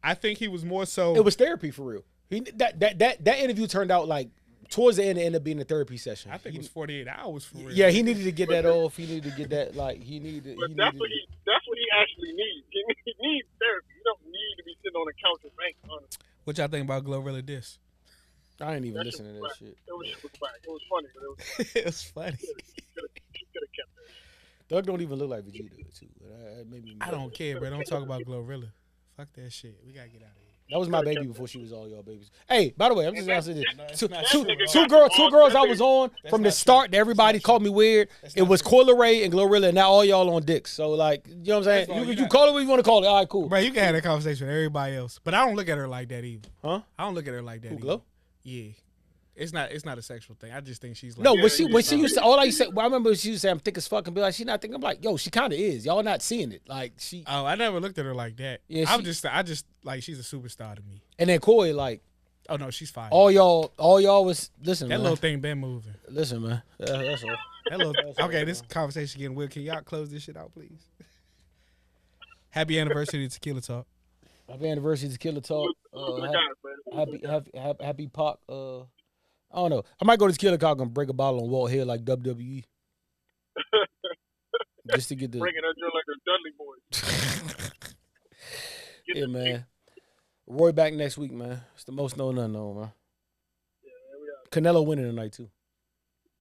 Speaker 1: I think he was more so.
Speaker 2: It was therapy for real. That interview turned out like towards the end. It ended up being a therapy session.
Speaker 1: I think it was 48 hours for real.
Speaker 2: Yeah, he needed to get that off. He needed to get that he needed.
Speaker 3: But that's what he actually needs. He needs therapy. You don't need to be sitting on the couch and bank, honestly.
Speaker 1: What y'all think about Glorilla diss?
Speaker 2: I ain't even listening to that shit.
Speaker 3: It was It was funny, but it was
Speaker 1: It was funny.
Speaker 3: He could have kept that.
Speaker 2: Doug don't even look like Vegeta too. But
Speaker 1: I don't care, bro. Don't talk about Glorilla. Fuck that shit. We gotta get out of here.
Speaker 2: That was my baby before she was all y'all babies. Hey, by the way, I'm just asking this.
Speaker 1: No,
Speaker 2: Two girls I was on from the start. Everybody called me weird. It was Coyle Ray and Glorilla, and now all y'all on dicks. So like, you know what I'm saying? You call it what you want to call it. All right, cool.
Speaker 1: Bro, you can have that conversation with everybody else, but I don't look at her like that either.
Speaker 2: Huh?
Speaker 1: I don't look at her like that.
Speaker 2: Who,
Speaker 1: either.
Speaker 2: Glow?
Speaker 1: Yeah. It's not a sexual thing. I just think she's like
Speaker 2: No, when she used to, all I used to say, well, I remember she used to say I'm thick as fuck and be like, she not thick. I'm like, yo, she kind of is. Y'all not seeing it. Like she.
Speaker 1: Oh, I never looked at her like that.
Speaker 2: Yeah,
Speaker 1: I just like she's a superstar to me.
Speaker 2: And then Coy, like,
Speaker 1: oh no, she's fine.
Speaker 2: all y'all was listen.
Speaker 1: That
Speaker 2: man.
Speaker 1: little thing been moving.
Speaker 2: Listen, man. That's all.
Speaker 1: That little, okay, this conversation getting weird. Can y'all close this shit out, please? Happy anniversary to Tequila Talk.
Speaker 2: Happy anniversary to Killer Talk. Happy Pac. I don't know. I might go to Killer Talk and break a bottle on Walt Hill like WWE. Just to get the
Speaker 3: Breaking that joint like the Dudley Boys.
Speaker 2: yeah, man. Roy back next week, man. It's the most known unknown, man.
Speaker 3: Yeah, we are.
Speaker 2: Canelo winning tonight too.